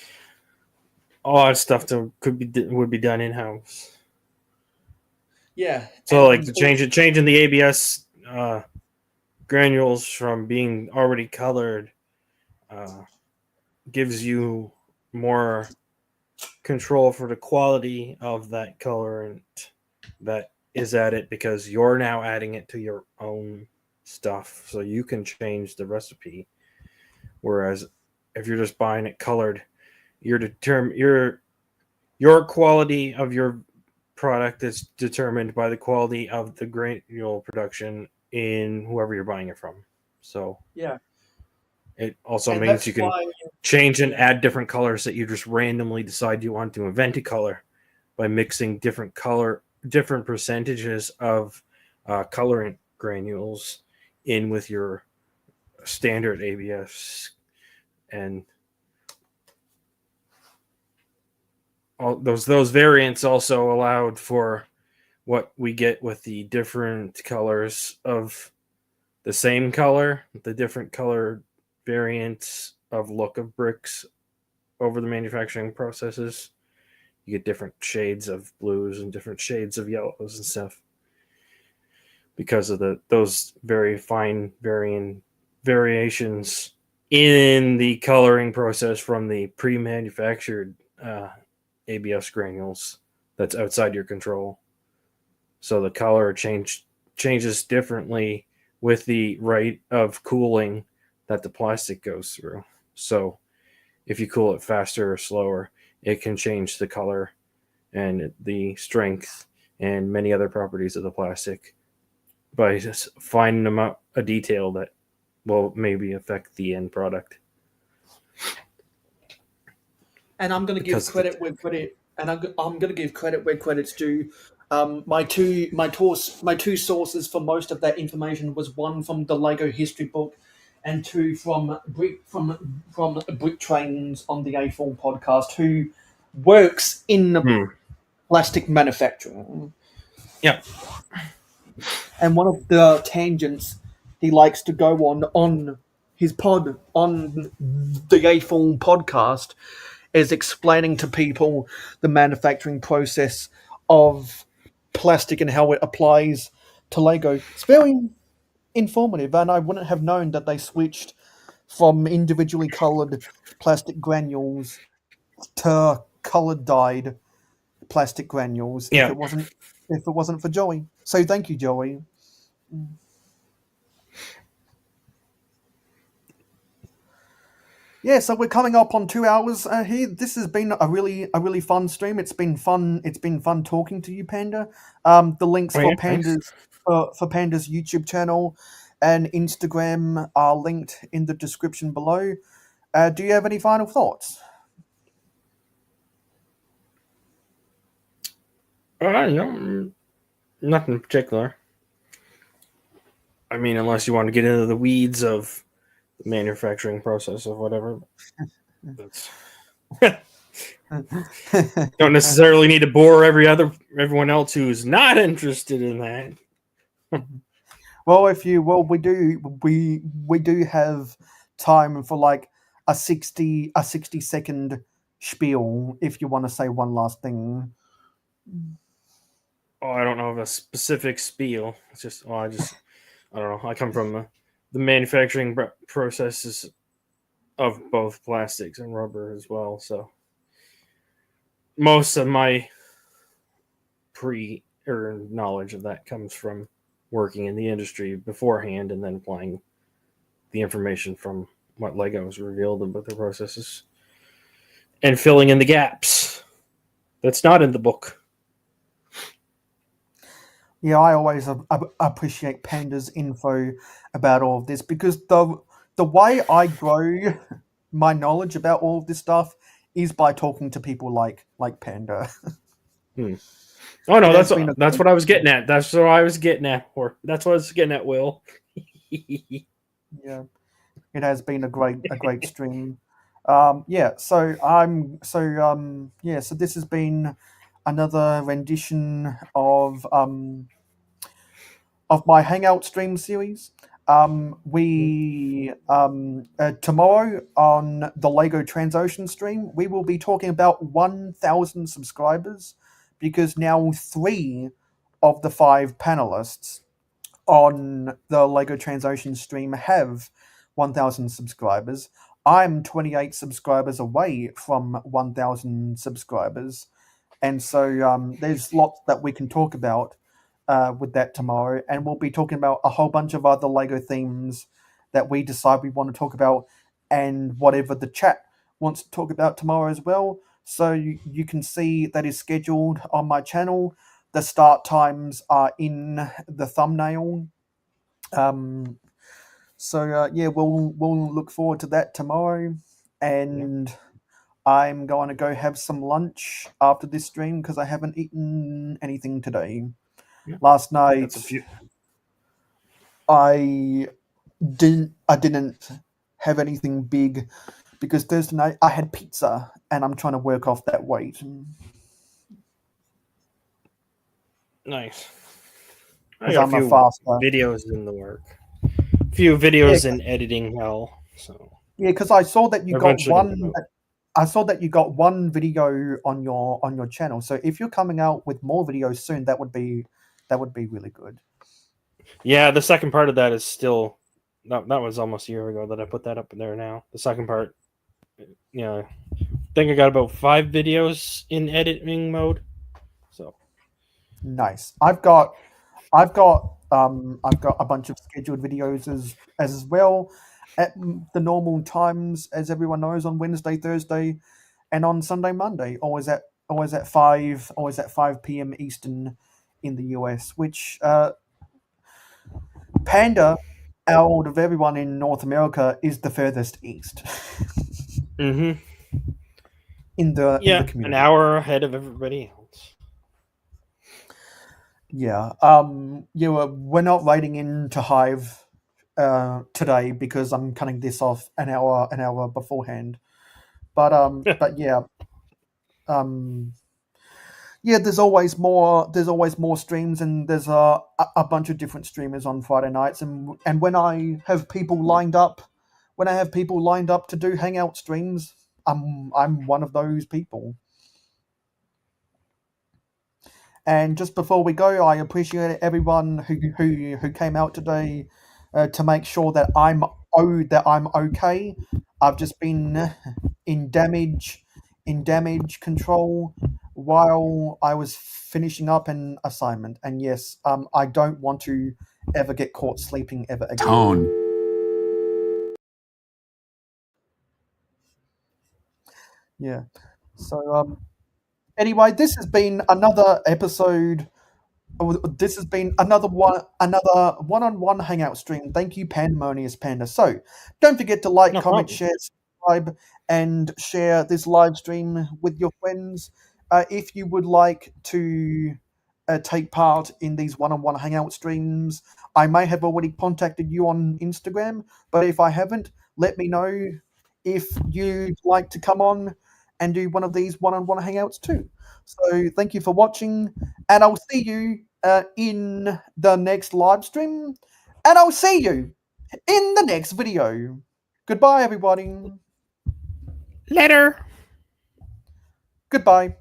All that stuff that would be done in house. Yeah. So like changing the ABS granules from being already colored gives you more control for the quality of that colorant that is added, because you're now adding it to your own stuff, so you can change the recipe. Whereas if you're just buying it colored, your quality of your product is determined by the quality of the granule production in whoever you're buying it from. So yeah, it also and means you can why, change and add different colors that you just randomly decide you want to invent a color by mixing different percentages of colorant granules in with your standard ABS. And all those variants also allowed for what we get with the different colors of the same color, the different color variants of look of bricks over the manufacturing processes. You get different shades of blues and different shades of yellows and stuff because of those very fine variations in the coloring process from the pre-manufactured ABS granules that's outside your control. So the color changes differently with the rate of cooling that the plastic goes through. So if you cool it faster or slower, it can change the color and the strength and many other properties of the plastic by just finding out a detail that will maybe affect the end product. And I'm going to give credit where credit, and I'm going to give credit where credit's due. My two sources for most of that information was one from the Lego history book, and two from Brick Trains on the A4 podcast, who works in plastic manufacturing. Yeah. And one of the tangents he likes to go on his pod, on the A4 podcast, is explaining to people the manufacturing process of plastic and how it applies to Lego. It's very informative, and I wouldn't have known that they switched from individually coloured plastic granules to coloured dyed plastic granules if it wasn't for Joey. So thank you, Joey. Yeah, so we're coming up on 2 hours here. This has been a really fun stream. It's been fun talking to you, Panda. The links for Panda's YouTube channel and Instagram are linked in the description below. Do you have any final thoughts? No, nothing in particular. I mean, unless you want to get into the weeds of the manufacturing process of whatever. Don't necessarily need to bore everyone else who's not interested in that. Well, we do have time for like a 60-second spiel if you want to say one last thing. Oh, I don't know of a specific spiel. It's just I don't know. I come from the manufacturing processes of both plastics and rubber as well. So most of my knowledge of that comes from working in the industry beforehand and then applying the information from what Lego has revealed about their processes and filling in the gaps that's not in the book. Yeah, I always appreciate Panda's info about all of this because the way I grow my knowledge about all of this stuff is by talking to people like Panda. Oh no, It has been that's what I was getting at. That's what I was getting at, or that's what I was getting at, Will. Yeah, it has been a great stream. So this has been another rendition of my Hangout stream series. Tomorrow on the Lego Transocean stream, we will be talking about 1,000 subscribers because now 3 of the 5 panelists on the Lego Transocean stream have 1,000 subscribers. I'm 28 subscribers away from 1,000 subscribers, and so there's lots that we can talk about with that tomorrow, and we'll be talking about a whole bunch of other Lego themes that we decide we want to talk about, and whatever the chat wants to talk about tomorrow as well. So you can see that is scheduled on my channel. The start times are in the thumbnail. We'll look forward to that tomorrow, and I'm going to go have some lunch after this stream because I haven't eaten anything today. Last night, I didn't have anything big because Thursday night I had pizza, and I'm trying to work off that weight. Nice. I Because got I'm a a few faster. videos in the work. A few videos in editing hell. So yeah, because I saw that you got eventually one. I saw that you got one video on your channel. So if you're coming out with more videos soon, that would be really good. Yeah, the second part of that is still that was almost a year ago that I put that up there now. The second part, I think I got about 5 videos in editing mode. So nice. I've got a bunch of scheduled videos as well at the normal times, as everyone knows, on Wednesday, Thursday, and on Sunday, Monday. Always at 5 p.m. Eastern in the US, which Panda, out of everyone in North America, is the furthest east. in the community, an hour ahead of everybody else. Yeah. We're not writing into Hive today because I'm cutting this off an hour beforehand. But there's always more streams, and there's a bunch of different streamers on Friday nights, and when I have people lined up to do hangout streams, I'm one of those people. And just before we go, I appreciate everyone who came out today to make sure that I'm okay. I've just been in damage control while I was finishing up an assignment. And yes, I don't want to ever get caught sleeping ever again. Tone. Yeah. So anyway, this has been another episode. This has been another one-on-one hangout stream. Thank you, Pandemonius Panda. So don't forget to like, comment, share, subscribe, and share this live stream with your friends. If you would like to take part in these one-on-one hangout streams, I may have already contacted you on Instagram, but if I haven't, let me know if you'd like to come on and do one of these one-on-one hangouts too. So thank you for watching, and I'll see you in the next live stream, and I'll see you in the next video. Goodbye, everybody. Later. Goodbye.